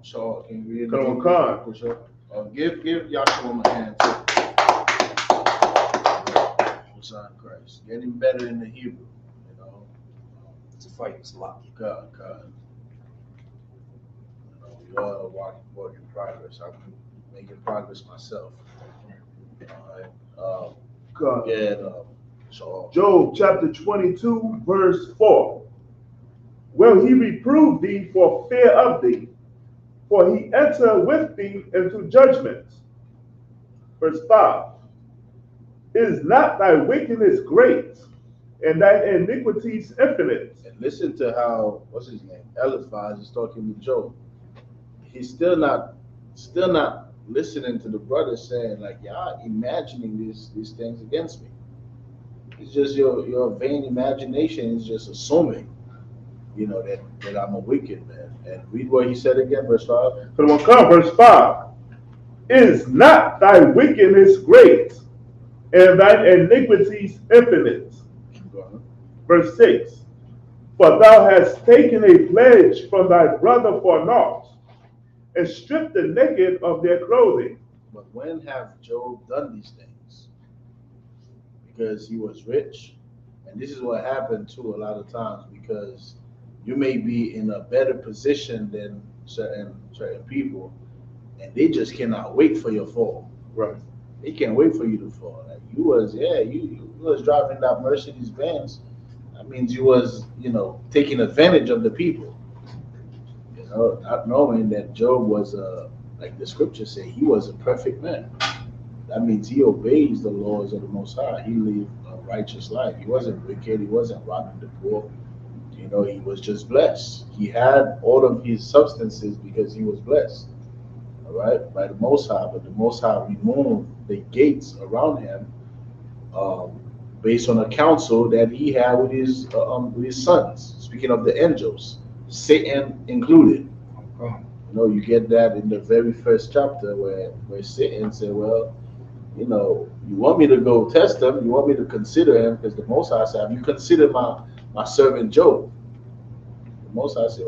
So can you read Come on, Khan. For sure. Give Yahshua a hand too. Son Christ. Getting better in the Hebrew, you know. it's a fight, it's a lot. God. You know, we all work in progress. I'm making progress myself. All right. God. So Job chapter 22, verse 4. Will he reprove thee for fear of thee? For he enter with thee into judgment. Verse 5. Is not thy wickedness great, and thy iniquities infinite? And listen to how, what's his name? Eliphaz is talking with Job. He's still not listening to the brother saying, like, y'all imagining these things against me. It's just your vain imagination is just assuming, that I'm a wicked man. And read what he said again, verse 5. Verse 5. Is not thy wickedness great, and thy iniquities infinite? Verse 6. For thou hast taken a pledge from thy brother for naught, and stripped the naked of their clothing. But when have Job done these things? Because he was rich. And this is what happened too a lot of times, because you may be in a better position than certain people, and they just cannot wait for your fall. Right. They can't wait for you to fall. Like you was driving that Mercedes Benz. That means you was, taking advantage of the people. Not knowing that Job was like the scriptures say, he was a perfect man. That means he obeys the laws of the Most High. He lived a righteous life. He wasn't wicked. He wasn't robbing the poor. He was just blessed. He had all of his substances because he was blessed. All right, by the Most High. But the Most High removed the gates around him, based on a counsel that he had with his sons. Speaking of the angels, Satan included. You get that in the very first chapter where Satan said, well, you want me to go test him, you want me to consider him, because the Most High said, have you considered my servant Job? The Most High said,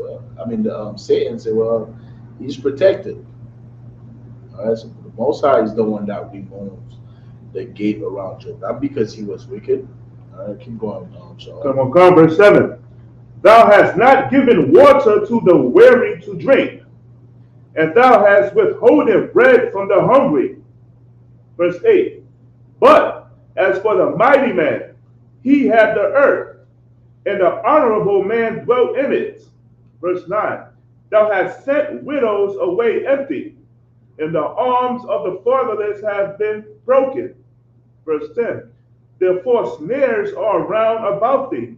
Satan said, well, he's protected. All right, so the Most High is the one that removes the gate around Job, not because he was wicked. All right, keep going, Sean. Come on, verse 7. Thou hast not given water to the weary to drink, and thou hast withholden bread from the hungry. Verse 8. But as for the mighty man, he had the earth, and the honorable man dwelt in it. Verse 9. Thou hast sent widows away empty, and the arms of the fatherless have been broken. Verse 10. Therefore snares are round about thee,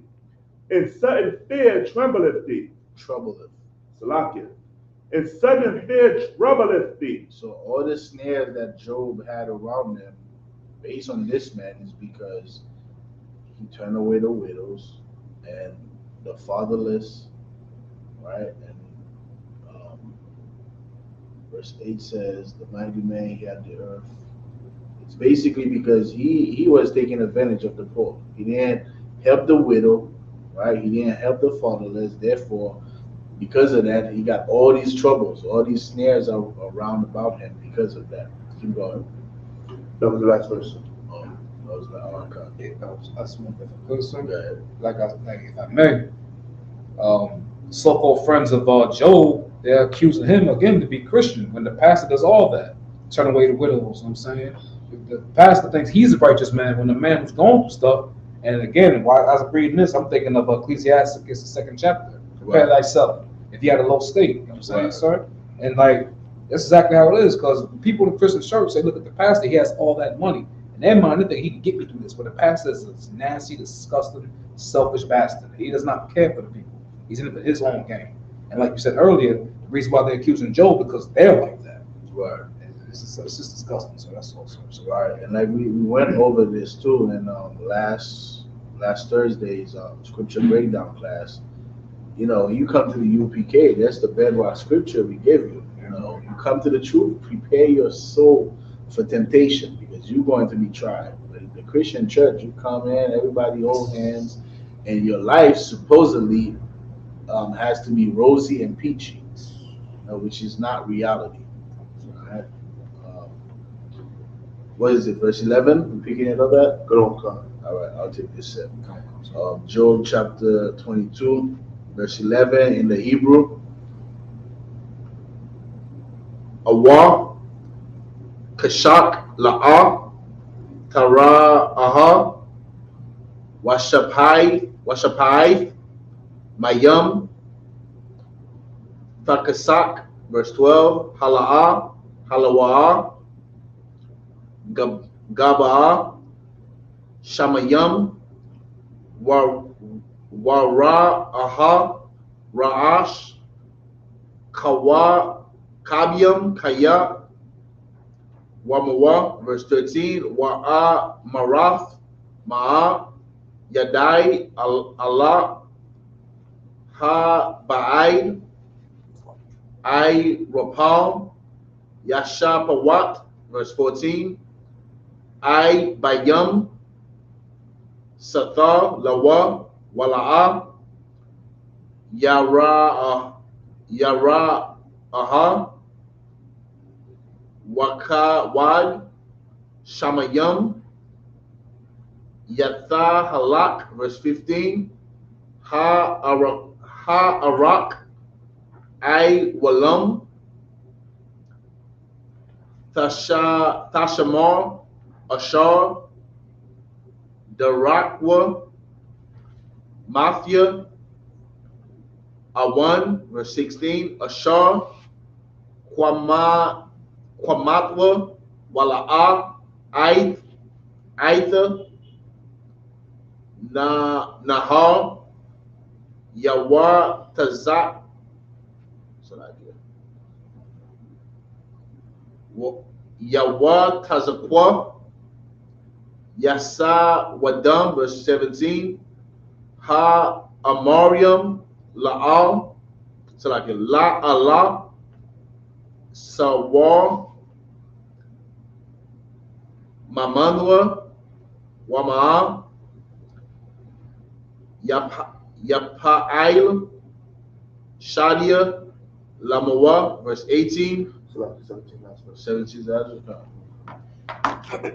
and sudden fear trembleth thee. Troubleth. Salakia. And sudden fear troubleth thee. So all the snares that Job had around him, based on this man, is because he turned away the widows and the fatherless, right? And verse 8 says, the mighty man, he had the earth. It's basically because he was taking advantage of the poor. He didn't help the widow, right? He didn't help the fatherless. Therefore, because of that, he got all these troubles, all these snares are around about him because of that. Keep going. That was the last verse. Oh, that was the That's one thing. Like if I may, so-called friends of Job, they're accusing him again to be Christian when the pastor does all that, turn away the widows. You know what I'm saying, the pastor thinks he's a righteous man when the man was going through stuff. And again, while I was reading this, I'm thinking of Ecclesiastes, the 2nd chapter. Compare thyself if you had a low state. You know what I'm saying, sir? And that's exactly how it is, because people in the Christian church say, look at the pastor, he has all that money. In their mind, they think he can get me through this. But the pastor is a nasty, disgusting, selfish bastard. He does not care for the people. He's in it for his own game. And like you said earlier, the reason why they're accusing Job because they're like that. Right. It's just disgusting. So that's all. So right. And like we went over this too in last Thursday's scripture breakdown class. You come to the I.S.U.P.K, that's the bedrock scripture we give you. You come to the truth, prepare your soul for temptation because you're going to be tried. But in the Christian church, you come in, everybody hold hands, and your life supposedly has to be rosy and peachy, which is not reality. Right? What is it, verse 11? We picking it up at? Good on, come. All right, I'll take this set. Job chapter 22, verse 11 in the Hebrew. Awa, Kashak, La'ah, Tara, Aha, Washapai, Mayam, Takasak, verse 12, Hala'ah, Halawa'ah, Gaba'ah, Shamayam, Wara'aha, Ra'ash, Kabyam, Kaya, Wamawa, verse 13, Wa'a Marath, Ma'a, Yadai, Allah, Ha Ba'aid, I Rapal, Yasha Pawat, verse 14, I Bayam, Satha, Lawa, Wala'a, Yara Aha, Waka Wad, Shamayam, Yatha Halak, verse 15, Ha Arak, I Walam, Tashamar, Ashar, Darakwa, Mafia, Awan, verse 16, Ashar, Kwamatwa, Wala'a, Aitha, Nahar, Yawa Tazak, Yawa Tazakwa, Yasa Wadam, verse 17, Ha Amariam, La'al, so like La Allah, Sawar, Mamanwa, Wama'a, Yapa'il, Shadia, Lamawa, verse 18. 17. We're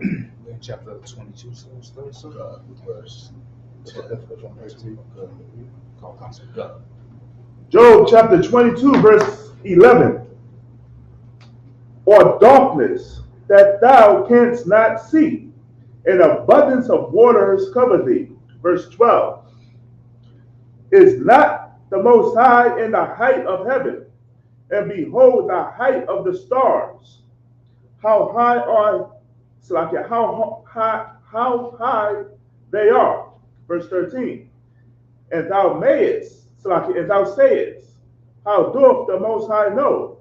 in chapter 22, Verse 10. Job chapter 22, verse 11. Or darkness that thou canst not see, and abundance of waters cover thee. Verse 12. Is not the Most High in the height of heaven, and behold the height of the stars. How high they are. Verse 13. And thou mayest, and thou sayest, how doth the Most High know?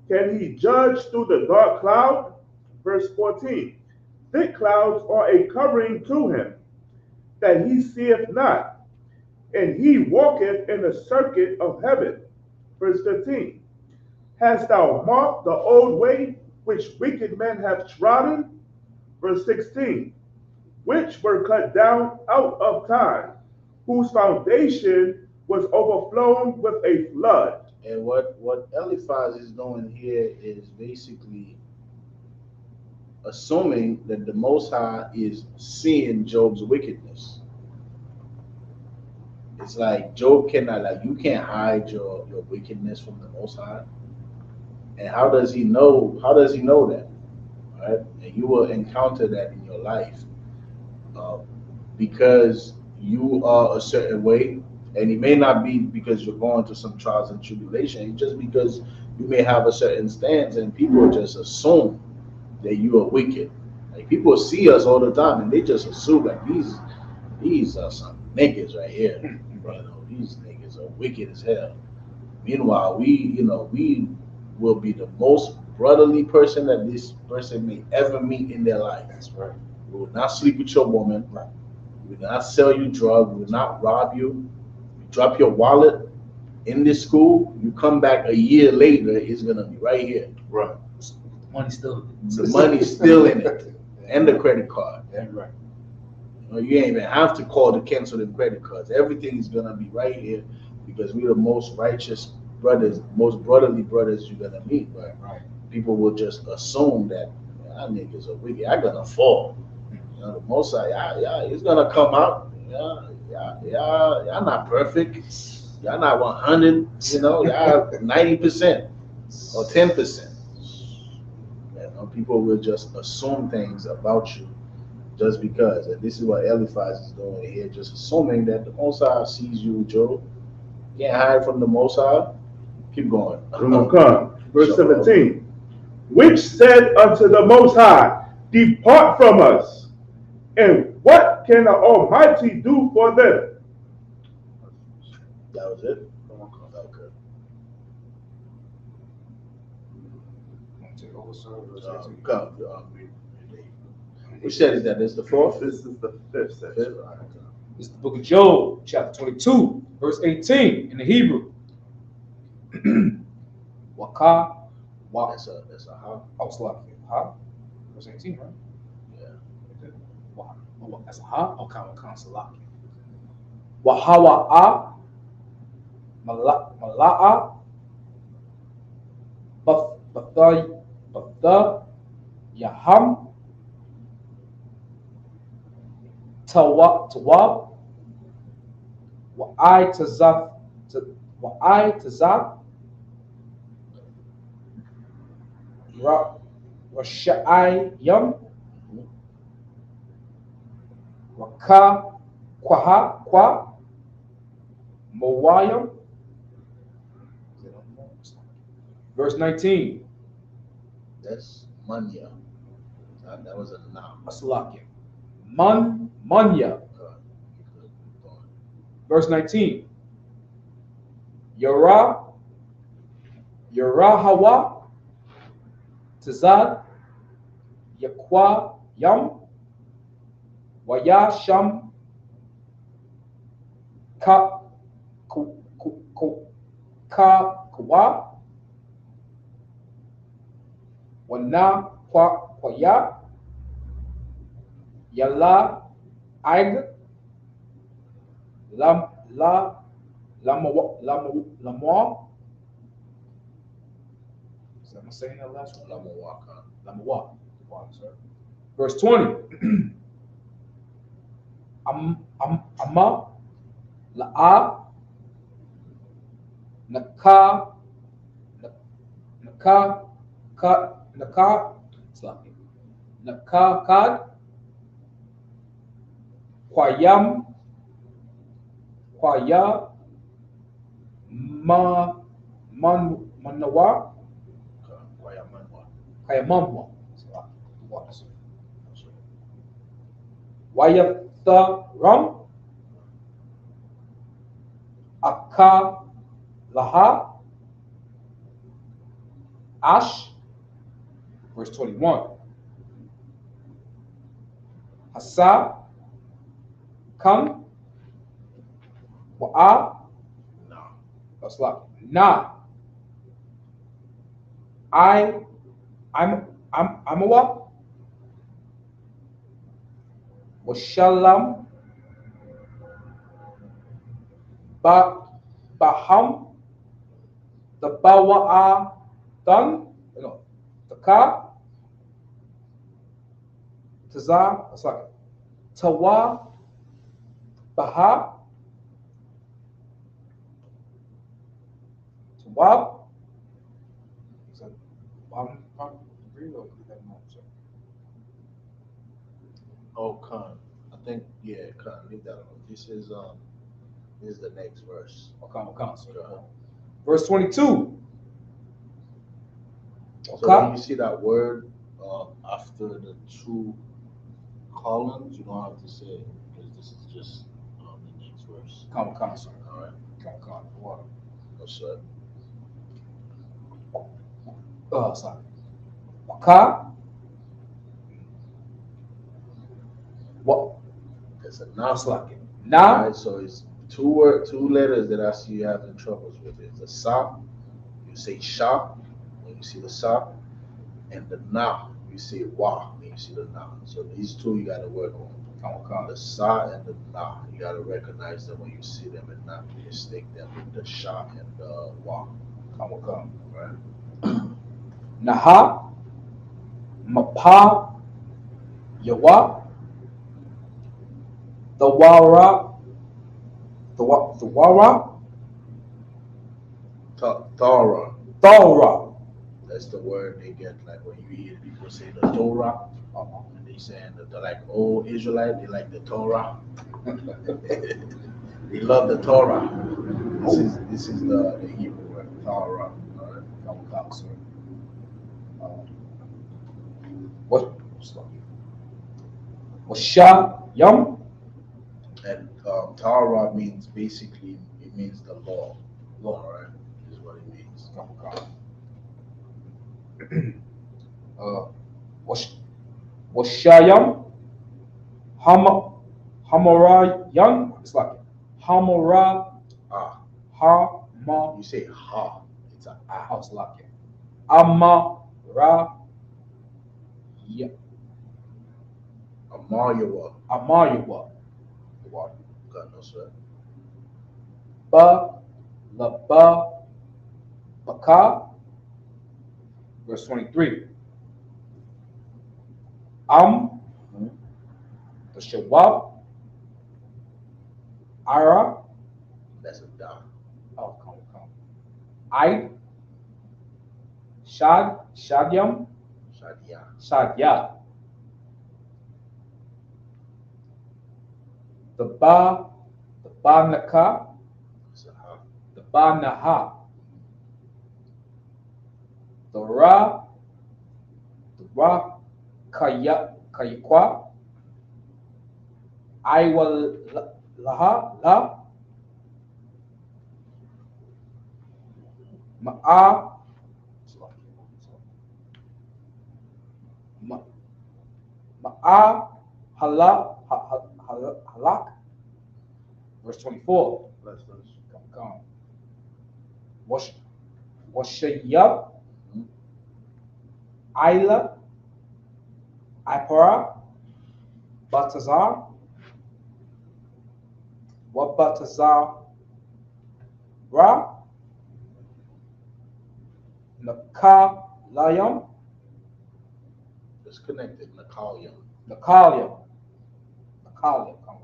Can he judge through the dark cloud? Verse 14. Thick clouds are a covering to him, that he seeth not, and he walketh in the circuit of heaven. Verse 15. Hast thou marked the old way which wicked men have trodden? Verse 16. Which were cut down out of time, whose foundation was overflown with a flood. And what Eliphaz is doing here is basically assuming that the Most High is seeing Job's wickedness. It's like Job cannot, like, you can't hide your wickedness from the Most High. And how does he know? How does he know that? Right? And you will encounter that in your life because you are a certain way, and it may not be because you're going through some trials and tribulation. It's just because you may have a certain stance, and people just assume that you are wicked. Like, people see us all the time, and they just assume like these are some niggas right here. You know, these niggas are wicked as hell. Meanwhile, we will be the most brotherly person that this person may ever meet in their life. That's right. We will not sleep with your woman. Right. We will not sell you drugs. We will not rob you. You drop your wallet in this school, you come back a year later, it's gonna be right here. Right. Money's still. The money's still in it, and the credit card. Yeah, right. You ain't even have to call to cancel the credit cards. Everything is gonna be right here because we're the most righteous brothers, most brotherly brothers you're gonna meet. But people will just assume that y'all niggas are wicked. I'm gonna fall. You know, the Most High, it's gonna come out. Y'all not perfect. Y'all not 100. You know, y'all 90% or 10%. You know, people will just assume things about you just because. And this is what Eliphaz is doing here, just assuming that the Most High sees you, Job. You can't hide from the Most High. Keep going. Verse 17. Which said unto the Most High, depart from us, And what can the Almighty do for them? That was it? Okay. We said that this the fourth? This is the fifth section. It's the book of Job, chapter 22, verse 18 in the Hebrew. Waka, wa. That's a how? Oh, it's like ha. Verse 18, right? Yeah. Wa. That's a ha. Okay, salaki. Wahawa'a, mala'a, batha, yaham, tawab, wa'ai tazaf, rasha'ai yam, waka, kwa, mawayam. Verse 19. That's manya. That was a noun. Asalaki. Manya. Verse 19. Yara hawa, tazad, yakwa yam, waya sham, ka kwa, wana kwa ya, yala ag, lamwa. Am I saying that last one? Lamwa. Verse 20. Amma, la'a, naka, nakakad, kwayam, kwaya, manawa, kayamamwa. Wayatharam, aka, laha, ash. Verse 21. Hasa, kam, wa'a, that's like na. I'm a what? Washalam, baham, the bawa'a done, the ka, taza, that's like tawa, baha, tawab. Oh, Khan. I think, yeah, Khan. Leave that alone. This is the next verse. Verse 22. So when you see that word after the two columns, you don't have to say it because this is just the next verse. All right. No, sir. Sorry. Ka. What? It's a now. Now. Right, so it's two letters that I see you having troubles with. It's the sa. You say sha when you see the sa, and the na. You say wa when you see the na. So these two you got to work on. The sa and the na. You got to recognize them when you see them and not mistake them with the sha and the wa. Right. Naha, mapa, yawa, the wara, Thora. That's the word they get, like when you hear people say the Torah, and they saying the like old Israelite, they like the Torah. They love the Torah. This is the Hebrew word, Torah. What? Washayam. And Torah means basically, it means the law. Law, right? Is what it means. Washayam. Hamarayam. It's like Hamara. Hama. You say ha. It's a ah. Oh, it's like it. Amara. Yeah. Amaryawa. Amaryawa. God knows that. Ba. Baka. Verse 23. The Shawab. Ira. That's a da. Oh, come. I. Shadyam. Shadya. The Ba Naka. The Ba Naha. The Ra Kayakwa. I will Laha. Ma'a halak. Verse 24. Come. Washayab. Ila. Ipara. Batazar. Wabatazar. Ra. Nakalayam. It's connected. Nakalyam.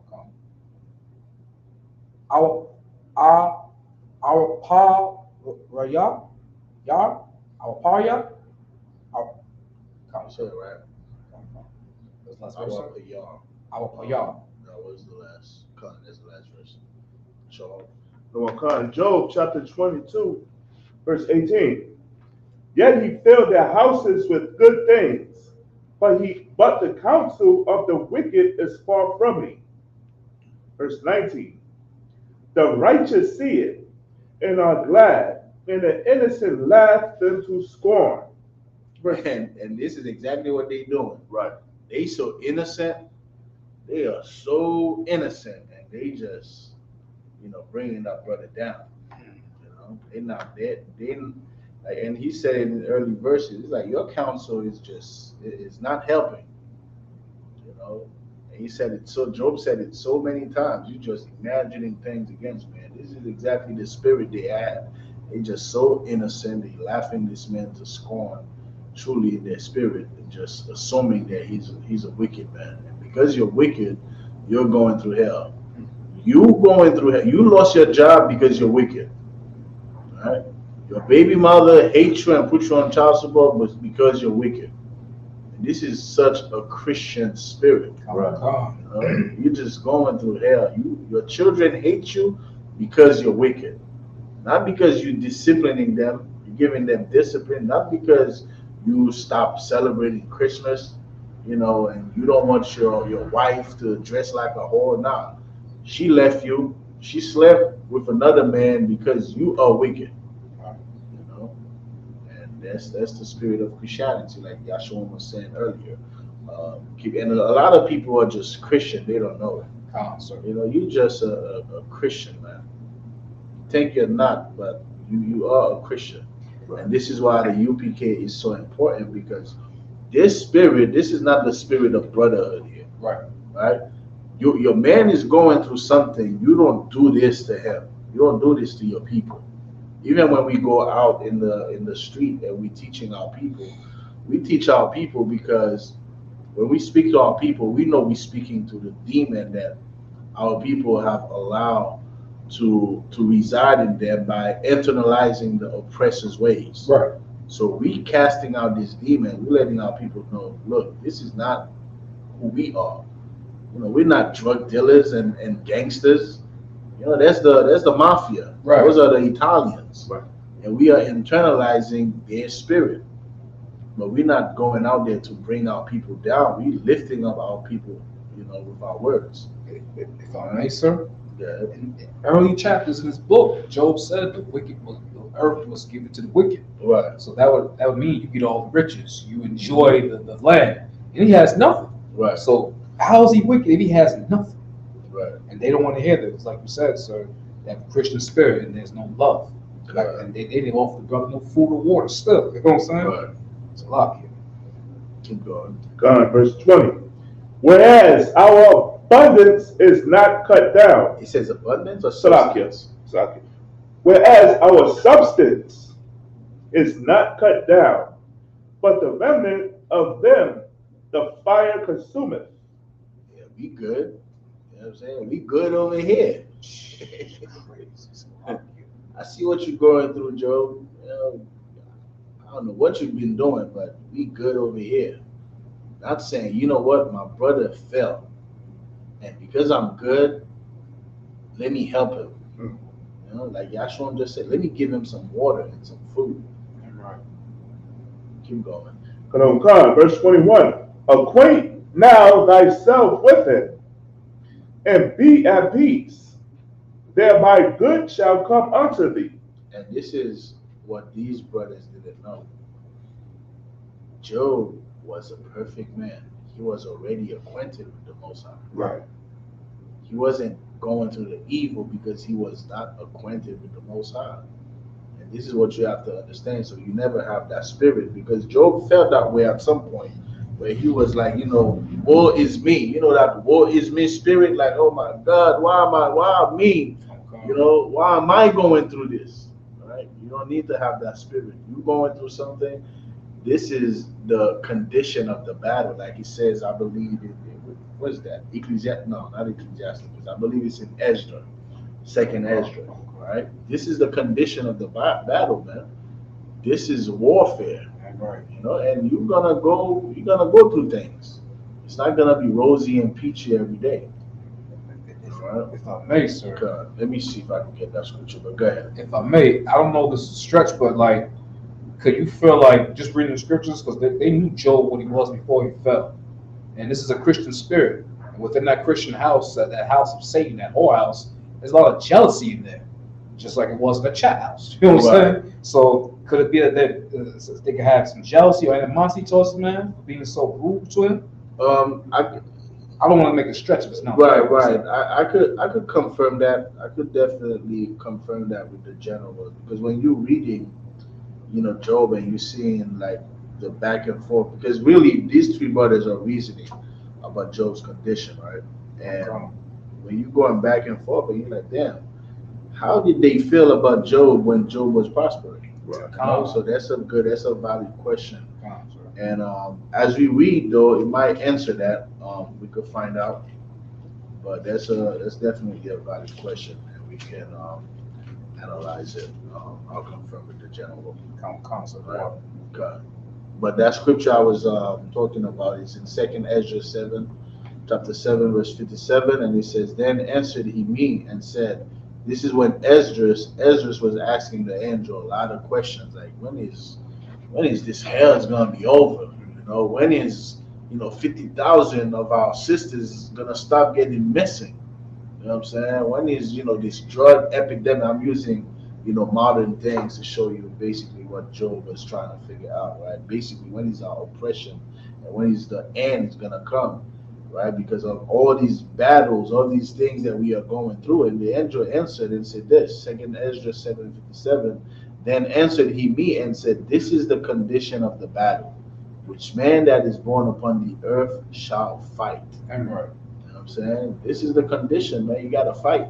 Come. Our parya. Our parya. You said it right. Our parya. That was the last cut. That's the last verse. Job chapter 22, verse 18. Yet he filled their houses with good things, but the counsel of the wicked is far from me. Verse 19. The righteous see it and are glad, and the innocent laugh them to scorn. And this is exactly what they're doing. Right. They so innocent. They are so innocent, and they just, bringing that brother down. They're not dead. And he said in the early verses, it's like your counsel is not helping. And he said it so. Job said it so many times. You just imagining things against man. This is exactly the spirit they have. They just so innocent. They laughing this man to scorn. Truly in their spirit, and just assuming that he's a wicked man. And because you're wicked, you're going through hell. You going through hell. You lost your job because you're wicked. Right? Your baby mother hates you and puts you on child support, but because you're wicked. And this is such a Christian spirit. Right. You're just going through hell. Your children hate you because you're wicked. Not because you're disciplining them, you're giving them discipline, not because you stop celebrating Christmas, and you don't want your wife to dress like a whore. Nah, she left you. She slept with another man because you are wicked. And that's the spirit of Christianity, like Yahshua was saying earlier. And a lot of people are just Christian. They don't know it. You're just a Christian, man. You think you're not, but you are a Christian. And this is why the I.S.U.P.K is so important, because this is not the spirit of brotherhood here. Right? Your man is going through something. You don't do this to him. You don't do this to your people. Even when we go out in the street and we teaching our people, we teach our people because when we speak to our people, we know we're speaking to the demon that our people have allowed to reside in them by internalizing the oppressor's ways. Right. So we casting out this demon, we're letting our people know, look, this is not who we are. We're not drug dealers and gangsters. That's the mafia. Right. Those are the Italians. Right. And we are internalizing their spirit. But we're not going out there to bring our people down. We're lifting up our people with our words. If I may, sir, Yeah. in early chapters in this book, Job said the earth was given to the wicked. Right. So that would mean you get all the riches, you enjoy the land, and he has nothing. Right. So how is he wicked if he has nothing? Right. And they don't want to hear this, like you said, sir. They have a Christian spirit and there's no love. Like, and they didn't offer the brother no food or water still. You know what I'm saying? Right. It's a lot here. Keep going. God, verse 20. Whereas our abundance is not cut down. He says abundance or Salakias. Whereas our substance is not cut down, but the remnant of them the fire consumeth. Yeah, we good. You know what I'm saying? We good over here. I see what you're going through, Joe. I don't know what you've been doing, but we good over here. Not saying, you know what, my brother fell, and because I'm good, let me help him. Like Yashua just said, let me give him some water and some food. Right. Keep going. Verse 21. Acquaint now thyself with him, and be at peace. Thereby good shall come unto thee. And this is what these brothers didn't know. Job was a perfect man. He was already acquainted with the Most High. Right. He wasn't going through the evil because he was not acquainted with the Most High. And this is what you have to understand. So you never have that spirit, because Job felt that way at some point, where he was like, woe is me. That woe is me spirit, like, oh my God, why me? Why am I going through this? Right? You don't need to have that spirit. You going through something. This is the condition of the battle. Like he says, I believe what is that? No, not Ecclesiastes. I believe it's in Ezra, second Ezra, right? This is the condition of the battle, man. This is warfare, Right. And you're gonna go through things. It's not gonna be rosy and peachy every day. If I may, sir. God, let me see if I can get that scripture, but go ahead. If I may, I don't know if this is a stretch, but like, could you feel like just reading the scriptures, because they knew Job what he was before he fell, and this is a Christian spirit, and within that Christian house, that house of Satan, that whorehouse, there's a lot of jealousy in there, just like it was in the chat house. You know what I'm saying? So could it be that they could have some jealousy or animosity towards the man for being so rude to him? I don't want to make a stretch if it's not right. I could confirm that. I could definitely confirm that with the general, because when you're reading, Job, and you're seeing like the back and forth, because really these three brothers are reasoning about Job's condition, right? And when you're going back and forth, and you're like, damn, how did they feel about Job when Job was prospering? Right. So that's a valid question. And as we read, though, it might answer that. We could find out, but that's definitely a valid question, and we can analyze it. I'll confirm with the general concept. Right. Okay. But that scripture I was talking about is in 2 Ezra 7, chapter 7, verse 57, and it says, "Then answered he me and said," this is when Esdras was asking the angel a lot of questions, like when is this hell's gonna be over? When is 50,000 of our sisters gonna stop getting missing? You know what I'm saying? When is this drug epidemic? I'm using modern things to show you basically what Job was trying to figure out, right? Basically, when is our oppression and when is the end is gonna come, right? Because of all these battles, all these things that we are going through. And the angel answered and said this, 2 Ezra 7:57. Then answered he me and said, this is the condition of the battle, which man that is born upon the earth shall fight. Right. You know what I'm saying? This is the condition, man. You gotta fight.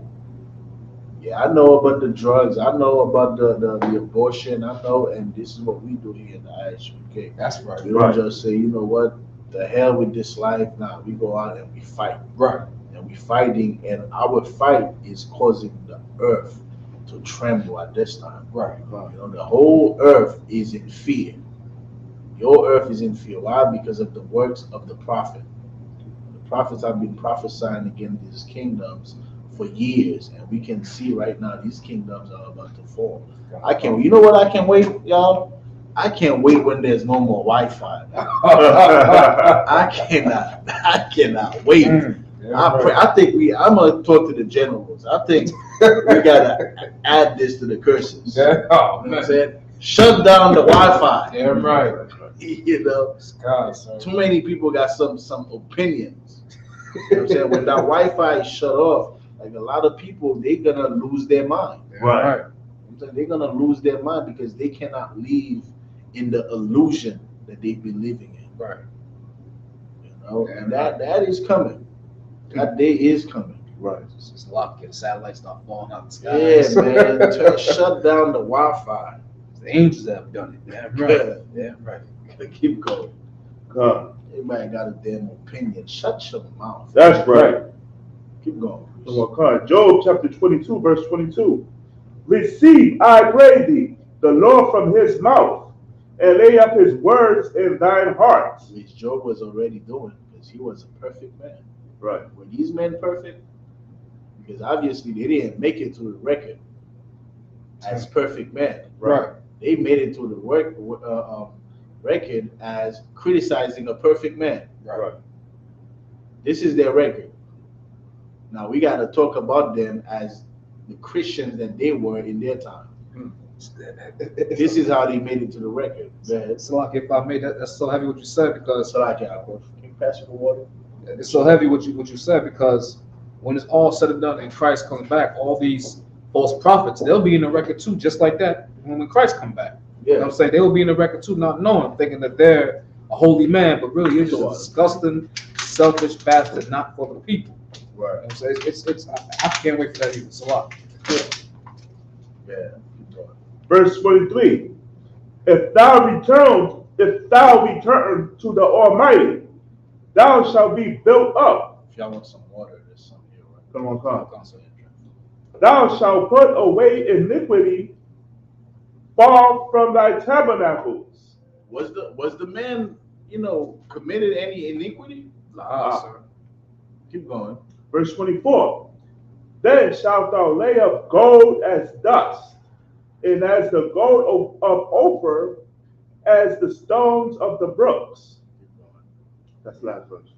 Yeah, I know about the drugs. I know about the abortion. I know, and this is what we do here in the I.S.U.P.K. That's right. We don't just say, you know what, the hell with this life. Nah, we go out and we fight. Right. And we fighting, and our fight is causing the earth to tremble at this time. Right. The whole earth is in fear. Your earth is in fear. Why? Because of the works of the prophet. The prophets have been prophesying against these kingdoms for years, and we can see right now these kingdoms are about to fall. You know what I can wait, y'all? I can't wait when there's no more Wi-Fi. I cannot wait. I think I'm gonna talk to the generals. I think we gotta add this to the curses. Yeah. You know what I'm saying? Shut down the Wi-Fi. Damn right. You know, God, too many people got some opinions. You know what I'm saying? When that Wi-Fi is shut off, like a lot of people, they're gonna lose their mind. Right. They're gonna lose their mind because they cannot live in the illusion that they've been living in. Right. You know, and that is coming. That day is coming. Right. It's just luck. The satellites start falling out the sky. Yeah, man. Shut down the Wi-Fi. The angels have done it. Damn right. Damn right. Keep going. God. Everybody got a damn opinion. Shut your mouth. That's right. Keep going. Job chapter 22, verse 22. Receive, I pray thee, the Lord from his mouth, and lay up his words in thine heart. Which Job was already doing, because he was a perfect man. Right. Were these men perfect? Because obviously they didn't make it to the record as perfect men. Right. They made it to the record as criticizing a perfect man. Right. This is their record. Now we got to talk about them as the Christians that they were in their time. This is how they made it to the record. Go ahead. It's like if I made that's so heavy what you said because Can you pass me the water? it's so heavy what you said because when it's all said and done and Christ comes back, all these false prophets, they'll be in the record too, just like that when Christ come back. You know what I'm saying? They will be in the record too, not knowing, thinking that they're a holy man, but really it's just a disgusting, selfish bastard, not for the people. Right. You know what I'm saying? It's I can't wait for that either. It's a lot. Yeah. Verse 23. If thou return to the Almighty, thou shalt be built up. If y'all want some water, there's some here. Right? Come on, come. Thou shalt put away iniquity far from thy tabernacles. Was the man, committed any iniquity? Sir. Keep going. Verse 24. Then shalt thou lay up gold as dust, and as the gold of Ophir, as the stones of the brooks. That's the last verse.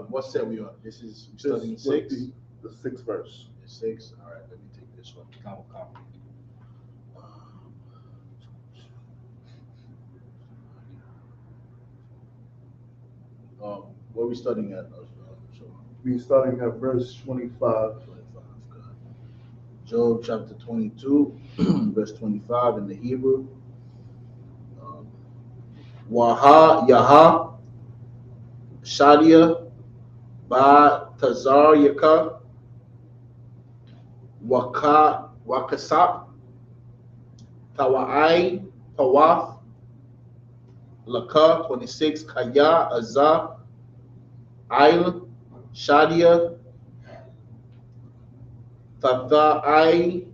What set we on? This is studying 6. The 6th verse. 6. All right, let me take this one. Come. What are we studying at? We're starting at verse 25. Job chapter 22, verse 25 in the Hebrew. Waha Yaha Shadia Ba Tazar Yaka Wakasap Tawai Pawaf Laka 26 Kaya Azah Ail Shadia Tata Ai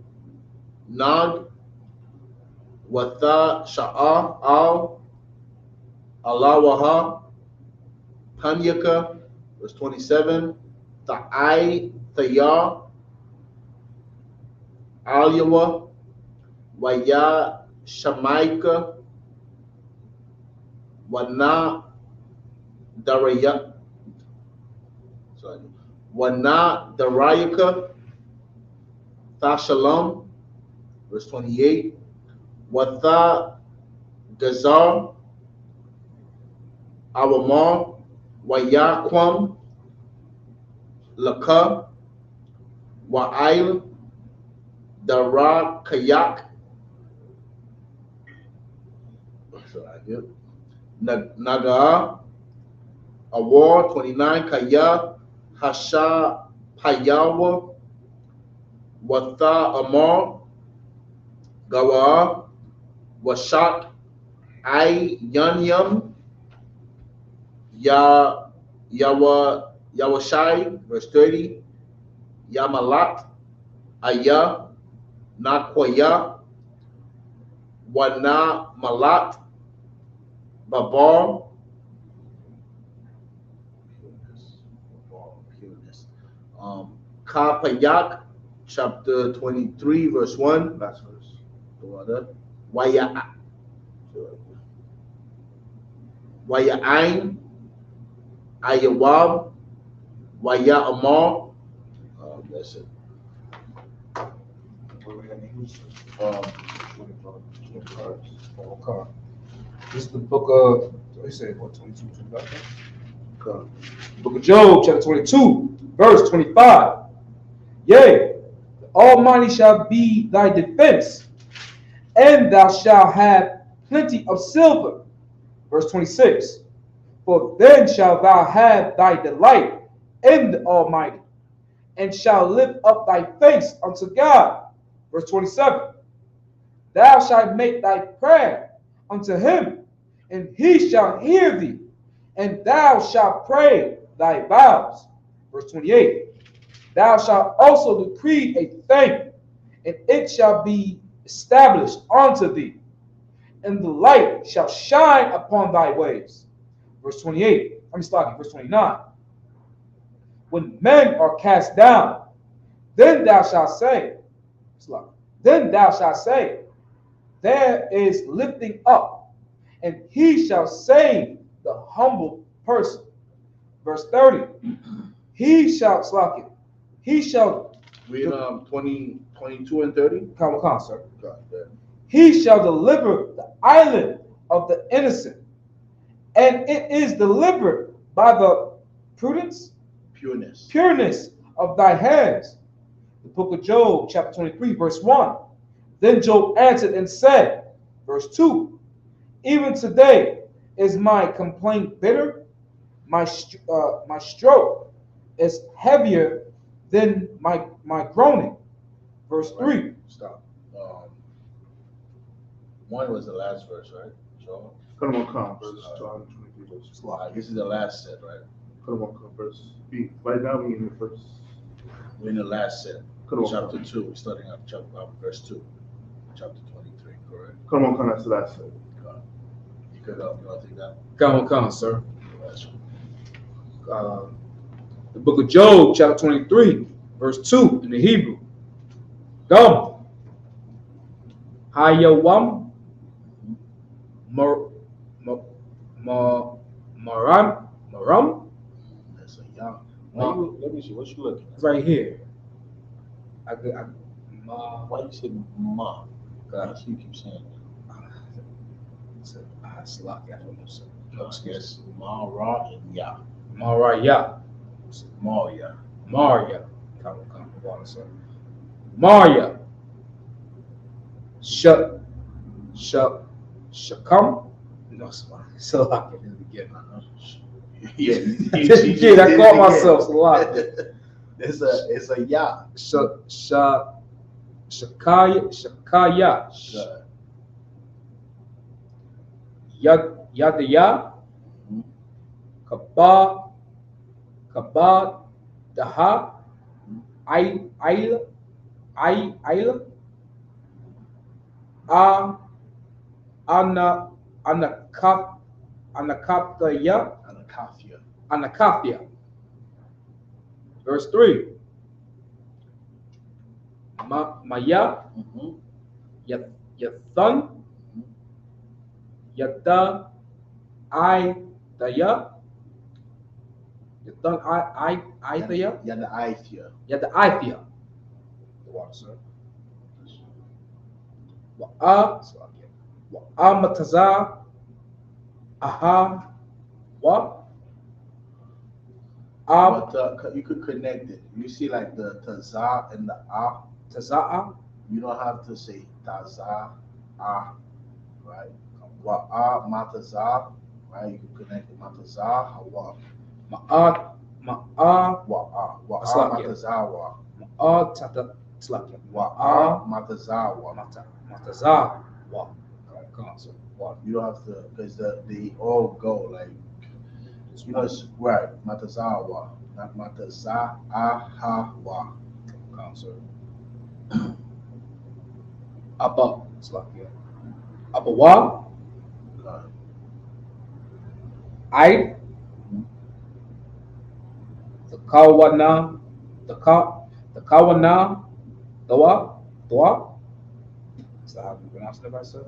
Nag Watha Sha'a Al Alawaha Tanyaka, verse 27, Ta'ai Thaya Alyawa Waya Shamaika Wana Daraya Wana Darayaka Tashalom, verse 28, Watha Gazar Awamar Wayaquam Laka Wa'ail Dara Kayak Naga Awar 29 Kaya Hasha Payawa Watha Amar Gawa Washak Ai Yanyam Yawashai, verse 30, Yamalat, Aya, Nakwaya, Wana Malat, Babar, Kapayak, chapter 23, verse 1. Last verse. Waya'ain, Ayawab, Waya'amar. That's it. This is the book of, they say what, 22, 25? Book of Job, chapter 22, verse 25. Yea, the Almighty shall be thy defense, and thou shalt have plenty of silver. Verse 26. For then shalt thou have thy delight in the Almighty, and shalt lift up thy face unto God. Verse 27. Thou shalt make thy prayer unto him, and he shall hear thee, and thou shalt pray thy vows. Verse 28. Thou shalt also decree a thing, and it shall be established unto thee, and the light shall shine upon thy ways. Verse 28. Verse 29. When men are cast down, then thou shalt say, there is lifting up, and he shall save the humble person. Verse 30. He shall Read 20, 22 and 30. Come, sir. He shall deliver the island of the innocent, and it is delivered by the pureness of thy hands. The book of Job, chapter 23, verse 1. Then Job answered and said, verse 2, even today is my complaint bitter, my stroke is heavier than my groaning. Verse 3. Stop. One was the last verse, right? So, Come on, come. Verse 23, verse 5. this is the last set, right? Come on, come. Verse B. Right now we in the first. We're in the last set. Come on, Chapter 2. We're starting up verse 2. Chapter 23, correct? Come on, come. That's the last set. You could, you want to take that? Come, sir. The book of Job, chapter 23, verse 2 in the Hebrew. Go. Hayawam Maram. That's a young. Let me see. What you looking at? Right here. Why you say ma? God, you keep saying that. Yes, ma, ra, and ya. Maraya. Maria. Maria. Maria. Shakam. No, so I can begin. Yeah, I caught myself a lot. It's a ya. Shakaya. Yadaya. Kabad. Daha. Ayla. Anakafia. Verse 3. Maya. Yathan. Yada. Daya. Yathan Daya. Yada Ithia. The water, sir. Mataza. Aha. What? But you could connect it. You see, like the taza and the ah. Taza'a. You don't have to say taza, ah, right? Wa'a, mataza, right? You can connect it. Mataza, hawa. Wa'a. Wa'a, matazawa. Wa'a, matazawa. Matazawa. You don't have to, because they all go like, you know, it's right. Matazawa, not mataza, ahawa. Abba. Abawa. I. The kawana. The kawana. Dwa. Is that how you pronounce it, myself?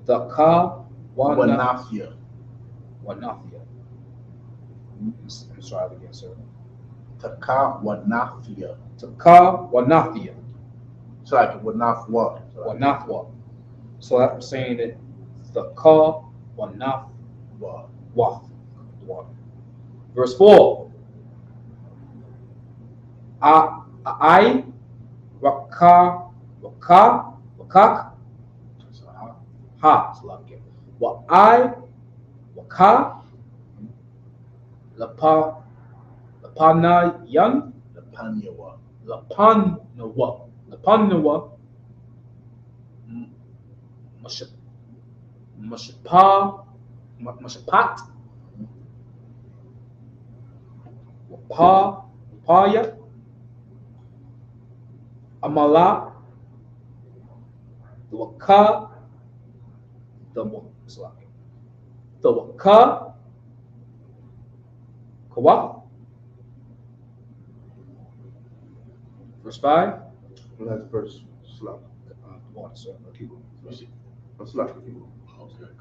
The kawana. Wanafia. Wanafia. I'm sorry again, sir. Taka Wanafia. Taka Wanafia. It's like Wanafwa. Wanafwa. So I'm saying that the ka Wanafwa. Verse 4. I wakak ha slake. Wa I waka lapanayan lapanawa mashapat paya amala the waka the waka kawa. Verse 5. Last verse. Slap. Water, sir. Keep going. Slap. Okay,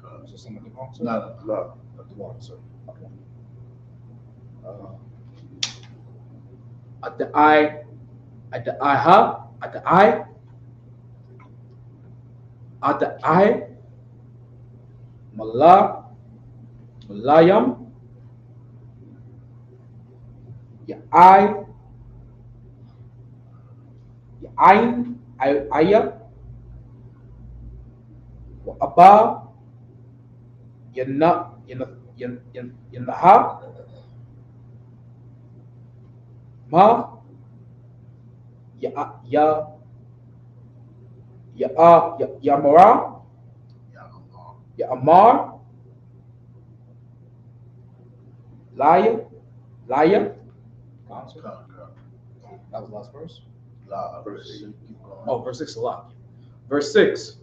God. Is there something wrong, sir? No. The water, sir. At the eye, at the eye, Malayam, ya ain, ayah, wa aba, yanaha, ma, yamara, ya amar, laya. That was the last verse. Verse 8. Oh, verse 6 a lot. Verse 6.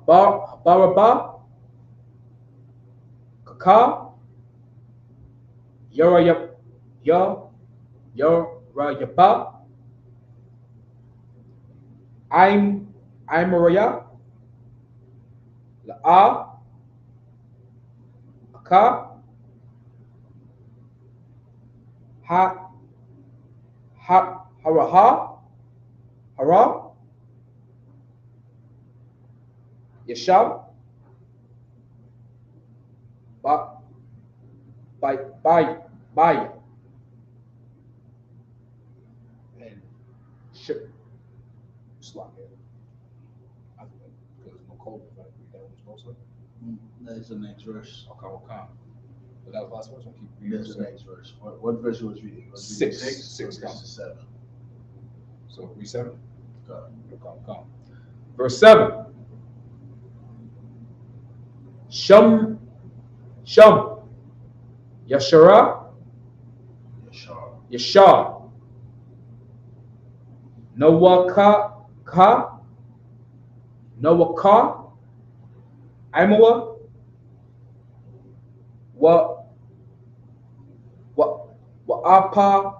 Habaraba, Kaka, Yarayaba, I'm Maraya, La Aka, Haraha, Hara, Yashab, Baya, and Ship. Slot here. I think because there's no cold, if I read that one mostly. That's the next verse. Okay, well, come. But that was the last verse. I'll keep reading. That's the next verse. What verse was reading? Was Six. reading Six. This is 7. So read 7. God. Come. Verse 7. Shum, Yashara, Yashar, Noah Imawa, wa apa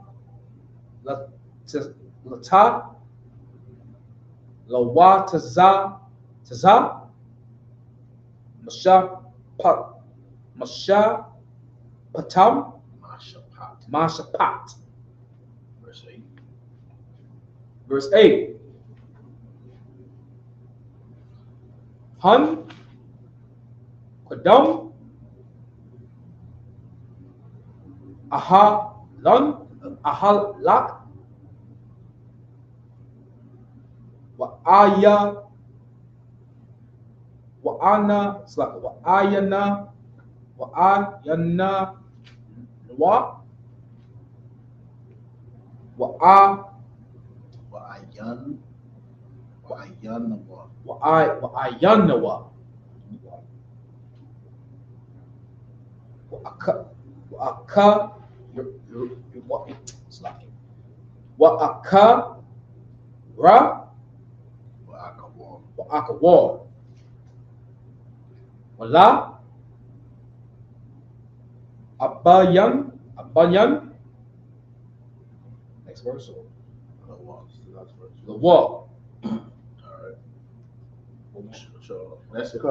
lata lawa taza masha patam mashapat. Verse 8. Verse 8. Hun Qadam Ahalak wa ayana wa akawar wala abayan. Next verse. The wall. So that's it.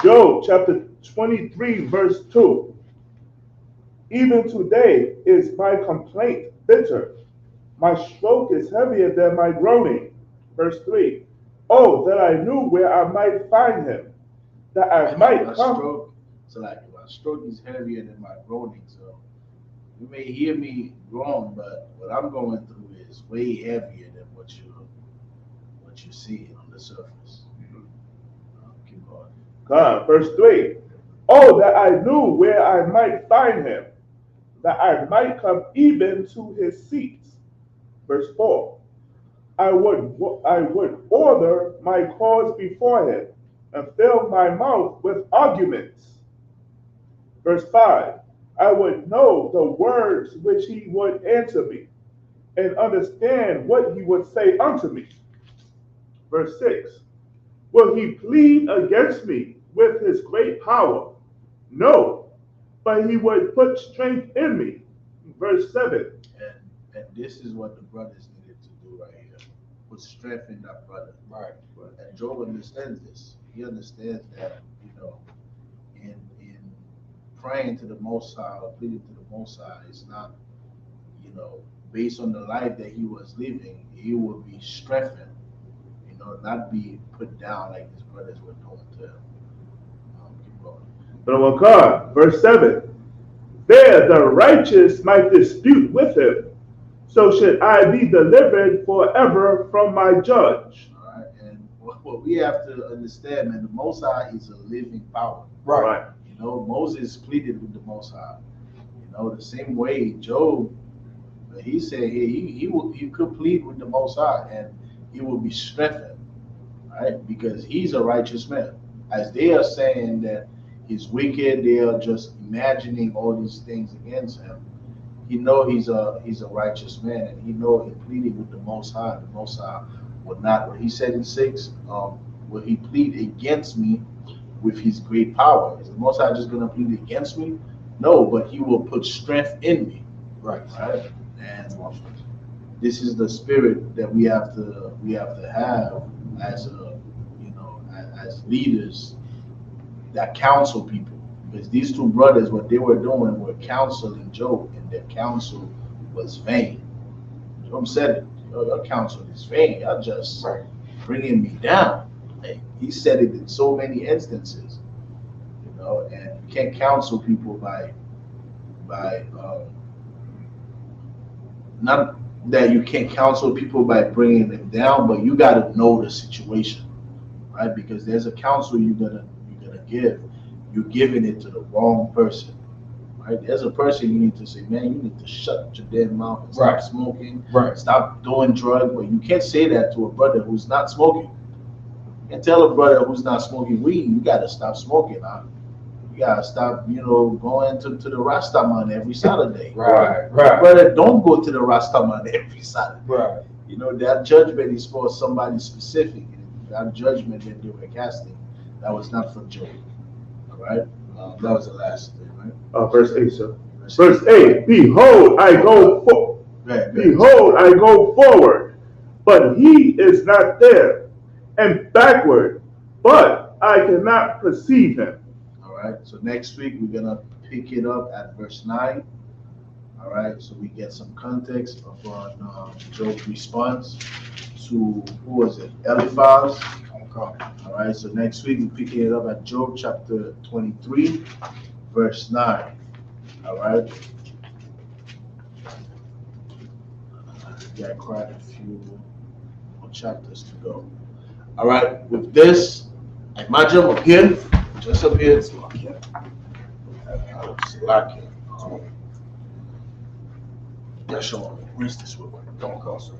Job chapter 23, verse 2. Even today is my complaint bitter. My stroke is heavier than my groaning. Verse 3. Oh, that I knew where I might find him, that I might come. My stroke is heavier than my groaning. So you may hear me groan, but what I'm going through is way heavier than what you see on the surface. Keep going. Verse 3. Oh, that I knew where I might find him, that I might come even to his seats. Verse 4. I would order my cause before him and fill my mouth with arguments. Verse 5. I would know the words which he would answer me and understand what he would say unto me. Verse 6. Will he plead against me with his great power? No, but he would put strength in me. Verse 7. And this is what the brothers needed to do right here. Put strength in that brother. Right. And Job understands this. He understands that, in praying to the Most High or pleading to the Most High, it's not, based on the life that he was living, he will be strengthened, not be put down like his brothers were doing to him. Keep going. But God, verse 7. There the righteous might dispute with him. So should I be delivered forever from my judge. All right. And what we have to understand, man, the Most High is a living power. Right. Moses pleaded with the Most High. The same way Job, he said he could plead with the Most High and he will be strengthened, right? Because he's a righteous man. As they are saying that he's wicked, they are just imagining all these things against him. He know he's a righteous man, and he know in pleading with the Most High will not. What he said in 6, will he plead against me with his great power? Is the Most High just gonna plead against me? No, but he will put strength in me. Right. And this is the spirit that we have to have as as leaders that counsel people. Because these two brothers, what they were doing were counseling Job, and their counsel was vain. Job said it. Your counsel is vain. Y'all just bringing me down. He said it in so many instances. And you can't counsel people by not that you can't counsel people by bringing them down, but you got to know the situation, right? Because there's a counsel you're gonna give. You're giving it to the wrong person, right? There's a person you need to say, man, you need to shut your damn mouth and stop smoking, stop doing drugs. But you can't say that to a brother who's not smoking. You can tell a brother who's not smoking weed, you got to stop smoking, huh? You got to stop, going to the Rastaman every Saturday. Right. Brother, don't go to the Rastaman every Saturday. Right. That judgment is for somebody specific. That judgment that they were casting, that was not for Job. All right? That was the last thing, right? Verse 8, sir. Verse 8. Behold, I go forward, but he is not there, and backward, but I cannot perceive him. All right, so next week we're going to pick it up at verse 9. All right, so we get some context upon Job's response to, who was it, Eliphaz. All right, so next week we're picking it up at Job chapter 23, verse 9. All right. We got quite a few more chapters to go. All right, with this, I imagine up here, just up here, it's lucky. Yeah, show me. Where's this one? Don't cost her.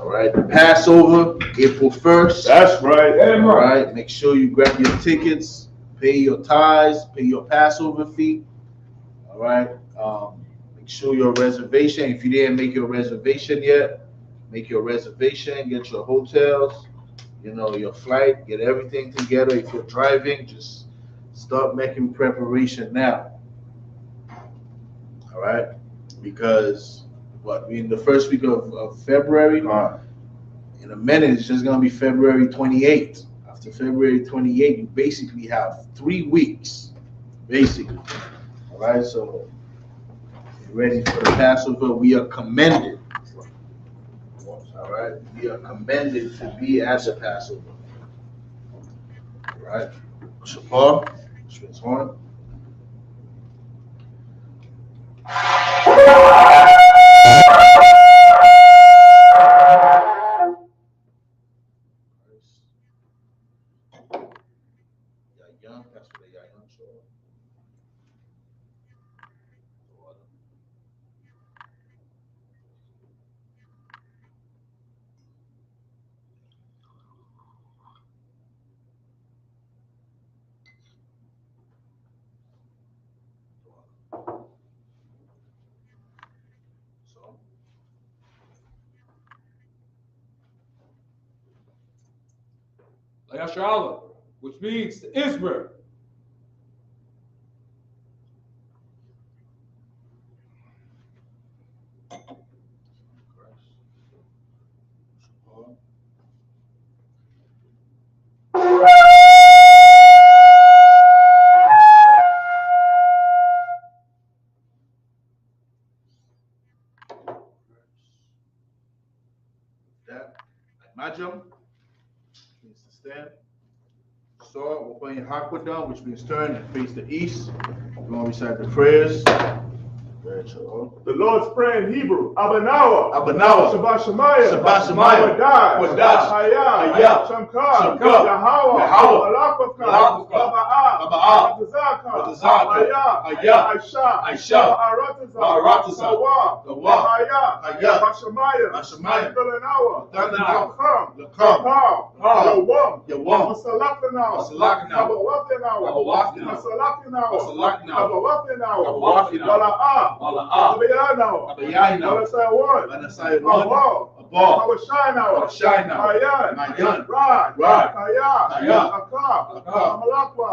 All right, Passover, April 1st. That's right. All right, make sure you grab your tickets, pay your tithes, pay your Passover fee. All right, make sure your reservation. If you didn't make your reservation yet, make your reservation, get your hotels, your flight, get everything together. If you're driving, just start making preparation now. All right, because in the first week of February, In a minute, it's just going to be February 28th. After February 28th, you basically have 3 weeks, basically. All right, so get ready for the Passover. We are commended. All right, we are commended to be at the Passover. All right, so Paul, switch on. That's what they got. I.S.U.P.K, which means to Israel. That, Majum, means to stand. Sword, we're playing Hakwadam, which means turn and face the east. We're going to recite the prayers. The Lord's Prayer in Hebrew. Abanawa. Shabbat Shemayah. Wadash. Hayah. Shamkar. Yahweh. Alakavka. Baba'ah. Watazaka. I.S.U.P.K. Aratazah. Hayah. Bashemayah. Thundanawa. Lakam. Yawam. Masalakinawa. Abayanawa. Mayan. Rad. Hayah. Akab. Amalakwa.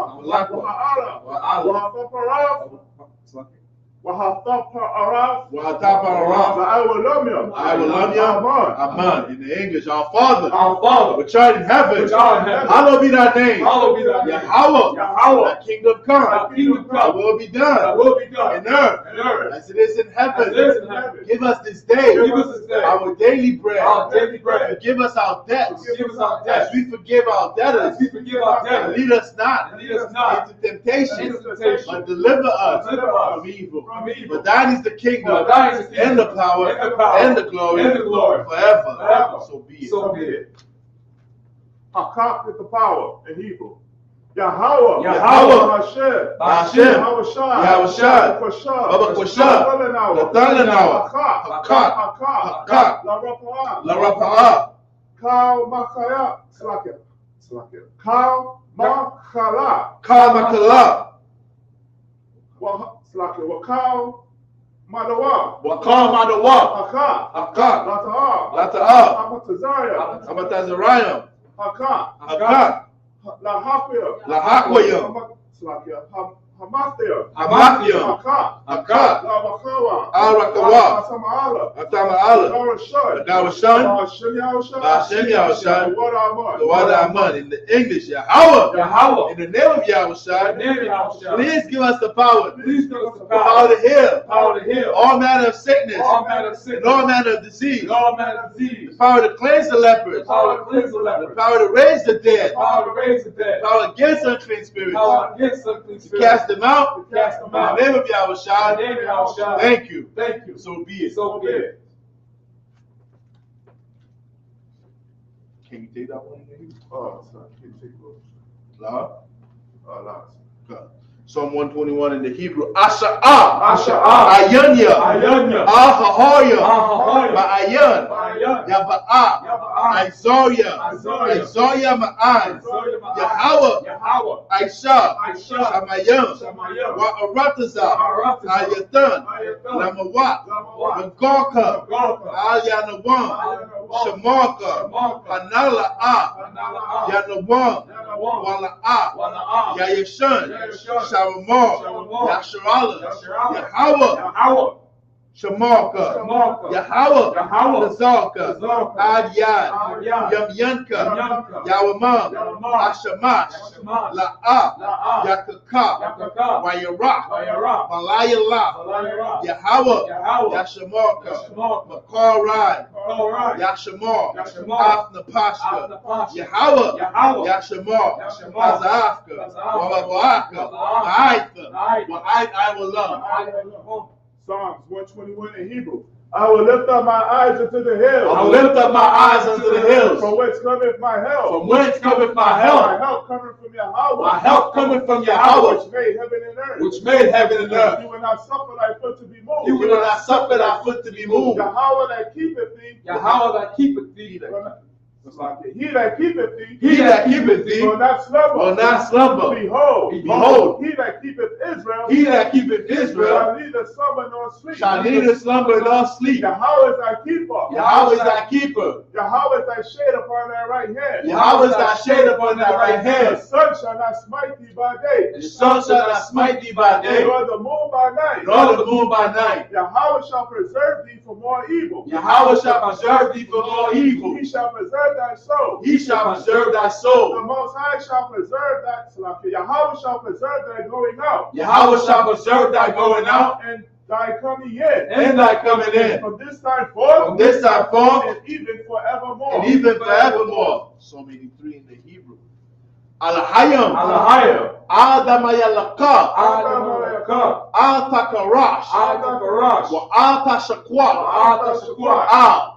Wahatapa Araf. I will love you. Amen. In the English, our Father, which art in heaven, hallowed be thy name. Yahweh, thy kingdom come. Thy will be done. In earth, as it is in heaven. Give us this day our daily bread. Forgive us our debts, as we forgive our debtors. And lead us not into temptation, but deliver us from evil. For thine is the kingdom, and the power, and the glory, forever. So be it. Hakak is the power in Hebrew. Yahweh. Hashem. Yahushua. Baba Kwasha. Lathalanawa. Hakak. La Rapa'ah. Kal Makaya. Slakia. Kal Makala. Wakal Madawa. Hakak. Lata'ah. Amatazariah. Hakak. Lahapia. Hamathia. Hakak. Lavakawa. Al-Rakawa. Atama'ala. Darashan. Hashem Yahushua. The water Aman. In the English, Yahweh. In the name of Yahushua. Please give us the power. Power to heal. All manner of sickness. And all manner of disease. The power to cleanse the lepers. The power to raise the dead. Power against unclean spirits. To cast them out. In the name of Yahushua. Thank you. So be it. Can you take that one? Psalm 121 in the Hebrew. Asha'ah. Ayanya. Ahahoya. Ma'ayan. Yaba'ah. Isaiah Ma'an. Yahweh. Aisha. Shamayam. Wa'aratazah. Ayathan. Lamawat. Nagorka. Ayanawam. Shamarka. Hanala'ah. Yanawam. Wala'ah. Yayashun. Sharamar. Yasharala. Yahweh. Shamarka, Yahweh, Nazarka, Adyad, Yamyanka, Yawamam, Ashamash, La'ah, Yakaka, Wayarah, Malayala, Yahweh, Yashamarka, Makarai, Yashamar, Afnapashka, Yahweh, Yashamar, Hazafka, Wawaka, Aitha, I will love. Psalms 121 in Hebrew. I will lift up my eyes unto the hills. I will lift up my eyes unto the hills. From whence cometh my help? From whence cometh my help? My help cometh from Yahweh. My help cometh from Yahweh, which made heaven and earth. which made heaven and earth. You will not suffer thy foot to be moved. You will not suffer thy foot to be moved. Yahweh that keepeth thee. Yahweh that keepeth thee. He that keepeth thee. He that keepeth thee will not slumber. will not slumber. Behold, he that keepeth Israel. He that keepeth Israel shall neither slumber nor sleep. shall neither slumber nor sleep. Yahweh is thy keeper. Yahweh is thy keeper. Yahweh is thy shade upon thy right hand. Yahweh is thy shade upon thy right hand. The sun shall not smite thee by day. The sun shall not smite thee by day, Nor the moon by night. nor the moon by night. Yahweh shall preserve thee from all evil. Yahweh shall preserve thee from all evil. He shall preserve thy soul. He shall preserve thy The soul. Most High shall preserve thy soul. Yahweh shall preserve thy going out. Yahweh shall preserve thy going out And thy coming in. and thy coming in. From this time forth. From this time forth And even forevermore. and even forevermore. Psalm 83 in the Hebrew. Alahayim. Alahayim. Adamayalaka. Adamayalaka. Altakarash. Altakarash. Wa Altashakwa. Altashakwa.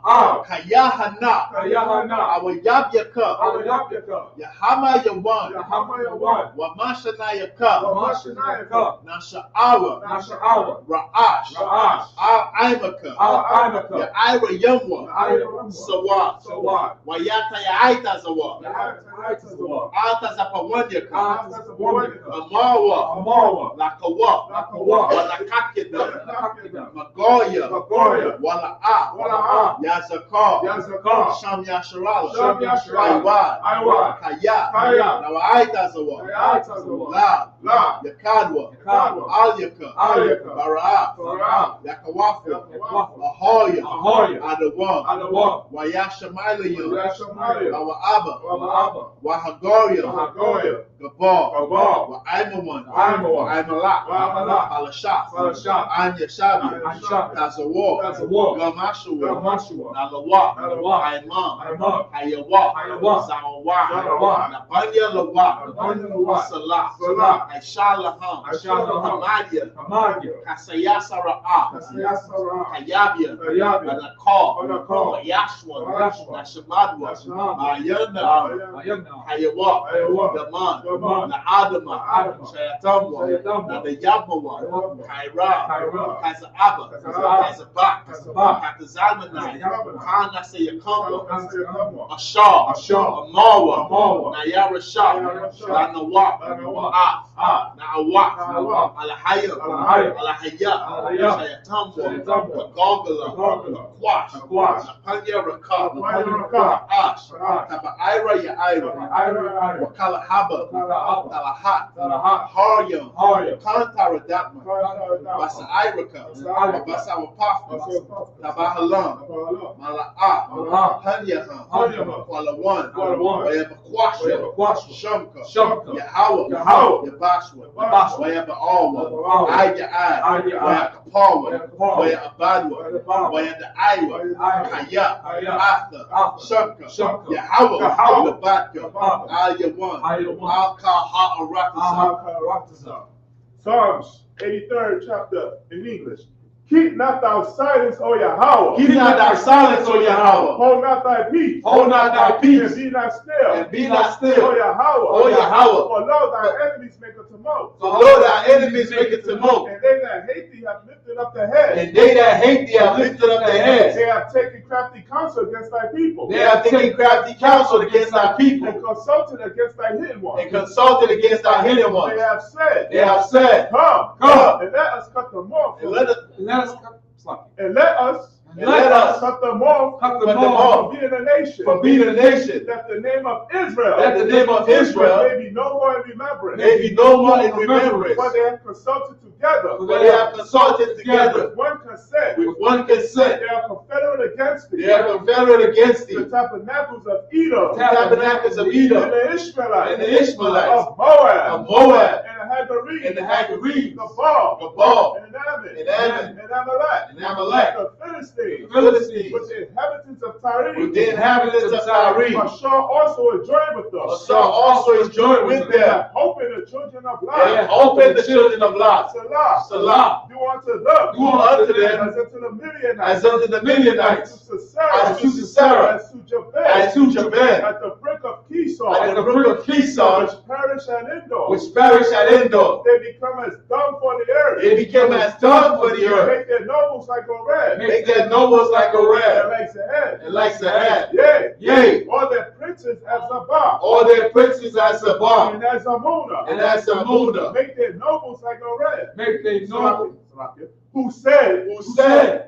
Al. Kayahana. Kayahana. Awayabyaka. Awayabyaka. Yahama Yawan. Yahama Yawan. Wa Mashanayaka. Wamashanayaka. Nasha'awa. Nasha'awa. Ra'ash. Ra'ash. Al-Aimaka. Al-Aimaka. Ya'ira Yamwa. Yamwa. Sawa. Sawa. Wayata Ya'aita Zawa. Yahatazawa. Alta Zapawanyaka. Altazawanyaka. Amawa. Amawa. Lakawa. Lakawa. Walakakida. Nakakida. Magoya. Magoya. Wala'a. Wala'a. Yazakar. Yazakar. Sham Yasharala. Sham Yasharala. Aiwad. Aiwad. Kaya. Kaya. Nawa'aita Zawa. Yahatazawa. La. La. Yakadwa. Yakadwa. Alyaka. Alyaka. Bara'a. Bara'a. Yakawafu. Yakawafu. Ahoya. Ahoya. Adawan. Adawan. Wayashamalayam. Yashamaya. Our Abba. Abba. Wahagoria. Wahagoria. Gabal. Gabal. Wa Aimawan. Aimawan. Aimalak. Aimalak. Alashaf. Alashaf. Anya Shabi. Anshabi. Tazawar. Tazawar. Gamashua. Gamashua. Nalawa. Nalawa. Aimam. Aimam. Hayawa. Hayawa. Zawa. Zawa. Nabanya Lawa. Nabanya Lawa. Salah. Salah. Aishalaham. Aishalaham. Hamadia. Hamadia. Kasayasara'a. Kasayasara. Hayabia. Hayabia. Anakal. Anakal. Yashwan. Yashwan. Nashamadwa. Nashamadwa. Ayana. Ayana. Hayawa. Hayawa. Gaman. Gaman. Adama, Adama, Shayatamwa, Shayatamwa, Nadayabawa, Kaira, Kaira, Kazaaba, Kazaaba, Kazabak, Katazalmanai, Kazabalmanai, Kana Sayakamwa, Kazabalmanai, Ashar, Ashar, Amawa, Amawa, Nayara Shah, Nayara Shah, Lanawa, Lanawa, Naawak, Naawak, Alahaya, Alahaya, Alahaya, Alahaya, Shayatamwa, Shayatamwa, Gogala, Gogala, Quash, Quash, Napanya Raka, Napanya Raka, Ash, Ash, Tabaira Yaira, Ira, Wakalahaba, Kalahaba, Talahat, Talahat, Haryam, Haryam, Kantara Datman, Kazabalmanai, Basa Iraka, Basa Basa Wapafa, Basa Tabahalam, Mala'a, Mala'a, Hanyaham, Hanyaham, Kwalawan, Kwalawan, Wayabakwasha, Wayabakwasha, Shamka, Shamka, Yahweh, Yahweh, Yabashwa, Yabashwa, Wayaba'awa, Wayaba'awa, Aya'ai, Aya'ai, Wayakapawa, Wayakapawa, Wayabadwa, Wayabadwa, Wayadaiwa, Wayadaiwa, Kaya, Kaya, Atha, Atha, Shamka, Shamka, Yahweh, Yahweh, Yabaka, Yabaka, Ayawan, Ayawan, Al-Kaha-Arakasa. Psalms 83rd chapter in English. Keep not thou silence, O Yahweh. Keep not thy silence, O Yahweh. Hold not thy peace. Hold not thy peace. And be not still. And be not still. O Yahweh. O Yahweh. For lo, thy enemies make a tumult. For lo, thy enemies make a tumult. And they that hate thee have lifted up their head. And they that hate thee have lifted up their heads. They have taken crafty counsel against thy people. They have taken crafty counsel against thy people. And consulted against thy hidden ones. And consulted against thy hidden ones. They have said. They have said, Come, Come. and let us cut them off. And let us And let us And let us cut them off from being a nation. from being a nation. That the name of Israel, That the name of Israel may be no more in remembrance. may be no more in remembrance. For they have consulted together. For they have consulted together. With one consent. With one consent. They are confederate against thee. They are confederate against thee. The tabernacles of Edom. The tabernacles of Edom. And the Ishmaelites. And the Ishmaelites. Of Moab. Of Moab. And the Hagarenes. And the Hagarenes. The Baal. The Baal. And Ammon. And Ammon. And Amalek. And Amalek. The Philistines. The Philistines. With the inhabitants of Tyre. With the inhabitants of Tyre. Ashur also is joined with us. Ashur also is joined with them. Hoping the children of They Lot. have opened the children of Lot. Salah. Salah. Do unto them. Do unto them. As unto the Midianites. As unto the Midianites. As to Sisera. As to Sisera. As to Jabez. As to Jabez. At the brook of Kishon. At the brook of Kishon. Which perish at Endor. Which perish at Endor. They become as dung for the earth. They became as dung for the earth. Make their nobles like a red. Make their nobles like a And red. like the head. And like the head. Yea. Yea. All their princes as Zabah. All their princes as Sabbath. And as Amunah. And as Amunah. Make their nobles like a red. Make they know Who said,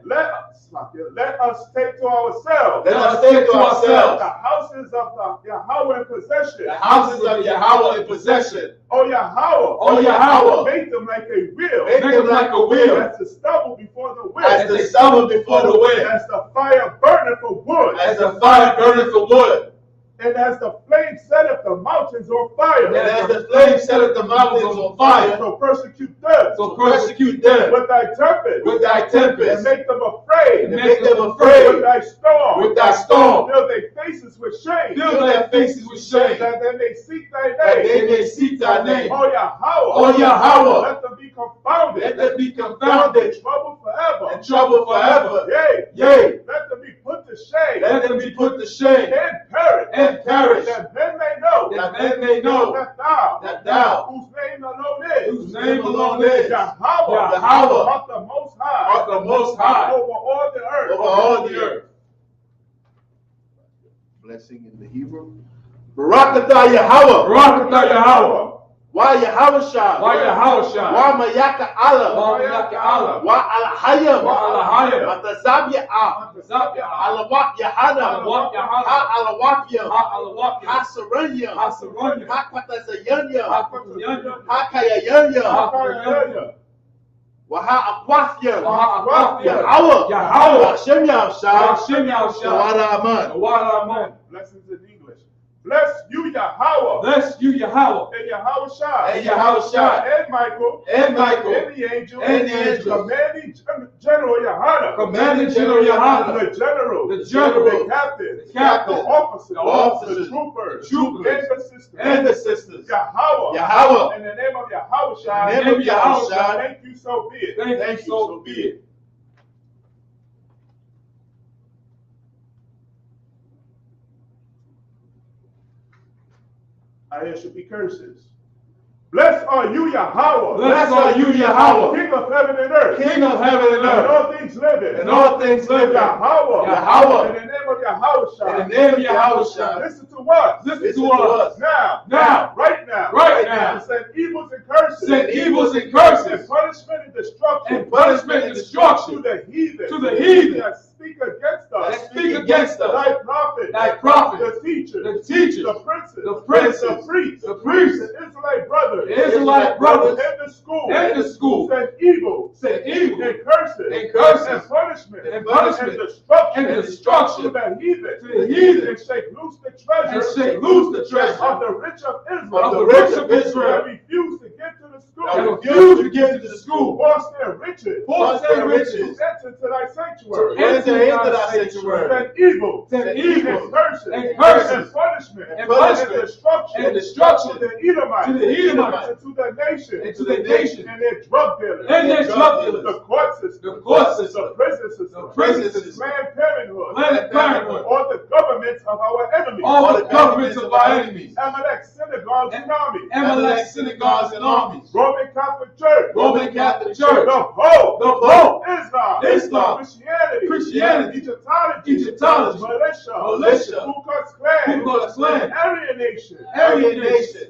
let us take to ourselves Let us take to ourselves the houses of the Yahweh in possession. the houses of Yahweh in possession. O Yahweh, O Yahweh, make them like a wheel, make them like a wheel, as the stubble before the wind, as the stubble before the wind, as the fire burning for wood, as the fire burning for wood, and as the flame setteth the mountains on fire, and as the flame setteth the mountains on fire. So persecute them, So persecute them with thy tempest, with thy and tempest, make them afraid, and make them with afraid thy storm, with thy storm. fill their faces with shame, Fill their faces with shame, that they may seek thy that name. they may seek thy name. O Yahweh, O Yahweh, let them be confounded, let them be confounded, troubled forever, and troubled forever. Yea, Yea, let them be put to shame, let them be put to shame, and perish, that men may know, men may know that thou, whose whose name alone is Yahweh, Yahweh, art the Most High, art the Most High over all the earth, over all the earth. Blessing in the Hebrew. Barakatah Yahweh. Barakatah Yahweh. Wa Yahweh Shah. Wa Yahweh Shah. Wa Mayaka Allah. Wa Mayaka Allah. Wa Alahayim. Wa Alahayim. Wa Tazabya'a. Alawak Yahana. Alawak Yahana. Ha Alawakyam. Ha Ha Saranyam. Ha Saranyam. Ha Patazayanyam. Ha Patazayanyam. Ha Kayayanyam. Ha Kayayanyam. Wa Ha Akwathiyam. Wa Ha Akwathiyam. Yahweh. Yahweh. Hashem Yahshah. Hashem Yahshah. Wa Rahman. Wa Rahman. Blessings in English. Bless you, Yahweh. Bless you, Yahweh. And Yahweh Shah. And Yahweh Shah. And Michael. And Michael. And the angel. And the angels. Commanding General Yahana. Commanding General Yahana. The general. The general. The captain. The captain. The officers. The officers. The troopers. The troopers. And the sisters. And the sisters. Yahweh. Yahweh. In the name of Yahweh Shah. In the name of Yahweh Shah. Thank you, so be it. Thank you, so be it. I.S.U.P. curses. Blessed are you, Yahweh. Blessed are you, Yahweh. King of heaven and earth. King of heaven and And earth. all things living. And all things living. Yahweh. Yahweh. In the name of Yahweh Shah. In the name of Yahweh Shah. Listen to us. Listen to us. Now. Now. Right now. Right now. Send evils and curses. Send evils and And curses. punishment and destruction. And punishment and destruction. To the heathen. To the heathen. That speak against us. That speak against us. Thy prophets. Thy prophets. The teachers. The teachers. The princes. The princes. The priests. The priests. The Israelite brothers. The Israelite brothers. In the school. In the school. Send evil. Send evil. And curses. And curses. And punishment. And punishment. And destruction. And destruction. To the heathen. To the heathen. And shake loose the treasure. And shake loose the treasure. Of the rich of Israel. Of the rich of Israel. That refuse to get to the school. That refuse to give to the school. Force their riches. Force their riches. To enter to thy sanctuary. To enter into thy sanctuary. Send evil. Send evil. And curses. And curses. And punishment. And punishment. And destruction. And destruction. To the Edomites. To the Edomites. And to the nation. And to the nation. And their drug dealers. And their drug dealers. The court system. The court system. The prison system. The prison system. Planned Parenthood. Planned Parenthood. All the governments of our enemies. All the governments of our enemies. Amalek synagogues and armies. Amalek synagogues and armies. Roman Roman Catholic Church. Roman Catholic Church. The Pope. The Pope. Islam. Islam. Christianity. Christianity. Egyptology. Egyptology. Militia. Ku Klux Klan. Ku Klux Klan. Aryan Nation. Aryan Nation.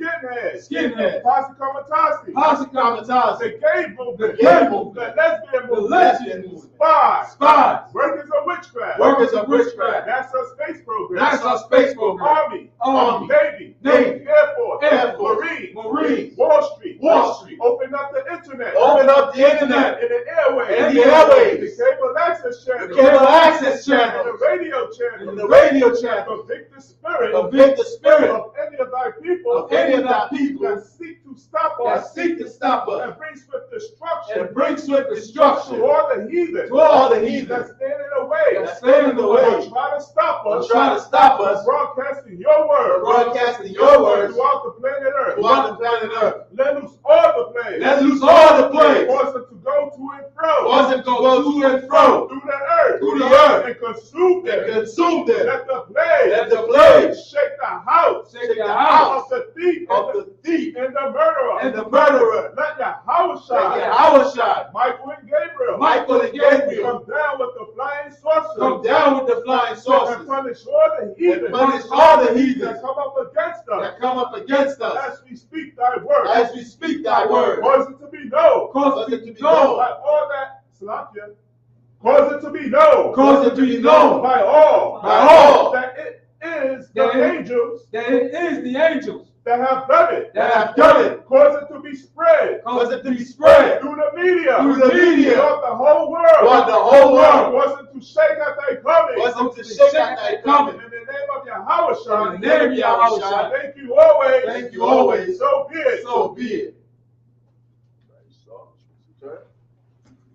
Skinhead. Posse Comitatus. Posse Comitatus. The gay movement. The gay movement. The lesbian The movement. lesbian movement. Spies. Spies. Workers of witchcraft. Workers of witchcraft. NASA space program. NASA space program. Army. Army. Navy. Navy. Air Force. Air Force. Marines. Marines. Wall Street. Wall Street. Open up the internet. Open up the internet. In the airways. In the airways. The cable access channel. The cable access channel. And the radio channel. And the radio channel. Convict the spirit. Convict the spirit of any of thy people. of any of thy people that seek to stop that us. seek to stop us And bring swift destruction. and bring swift destruction To all the heathen. to all the heathen That stand in the way. that stand in the way Or try to stop us. or try to stop us From broadcasting your word. broadcasting your words Throughout the planet Earth. throughout the planet Earth. Let loose all the plagues. Let loose all the plagues. Cause them to go to and fro. Cause them to go to and fro Through the earth. through the earth And consume them. and consume them. Let the plague. Let the plagues Shake the house. shake the house Of the thief. of the thief And the murderer. and the murderer. Let your house Let shine. Yahweh Michael and Gabriel. Michael and Gabriel Come down with the flying saucers. come down with the flying And saucers punish all the heathen. and punish all the heathens that come up against us. that come up against us As we speak thy word. as we speak thy word. Cause it to be known. Cause it to be By known. all that Salakia. Cause it to be known. Cause it to be known By all. by all That it is That the it- angels That it is the angels that have done it. that have done it. Cause it to be spread. Cause it to be spread Through the media. through the media Throughout the whole world. throughout the whole world. Wasn't to shake at thy coming. Wasn't to shake at thy coming. In the name of Yahweh. In the name of Yahweh. Thank you always. Thank you always. So be it. So be it.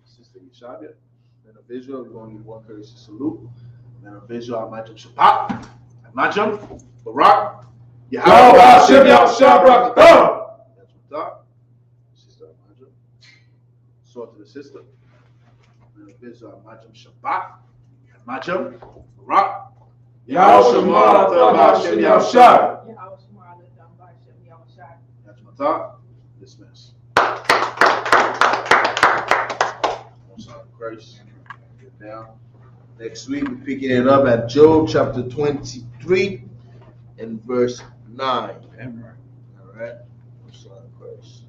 Sister Yeshabia, then a visual, we're going to give one courtesy salute, then a visual, I.S.U.P.K, Shabbat, I.S.U.P.K, Barak, Yahweh Hashem Yahushua Barakatah. That's what's up. Sister I.S.U.P.K, sword to the sister, then a visual, I.S.U.P.K, Shabbat, I.S.U.P.K, Barak, Yahweh Shema Hashem Yahushua. Yahweh Shema Hashem Yahushua. that's what's up. Dismiss. Christ. Get down. Next week we're picking it up at Job chapter 23 and verse 9. All right. I'm sorry, Christ.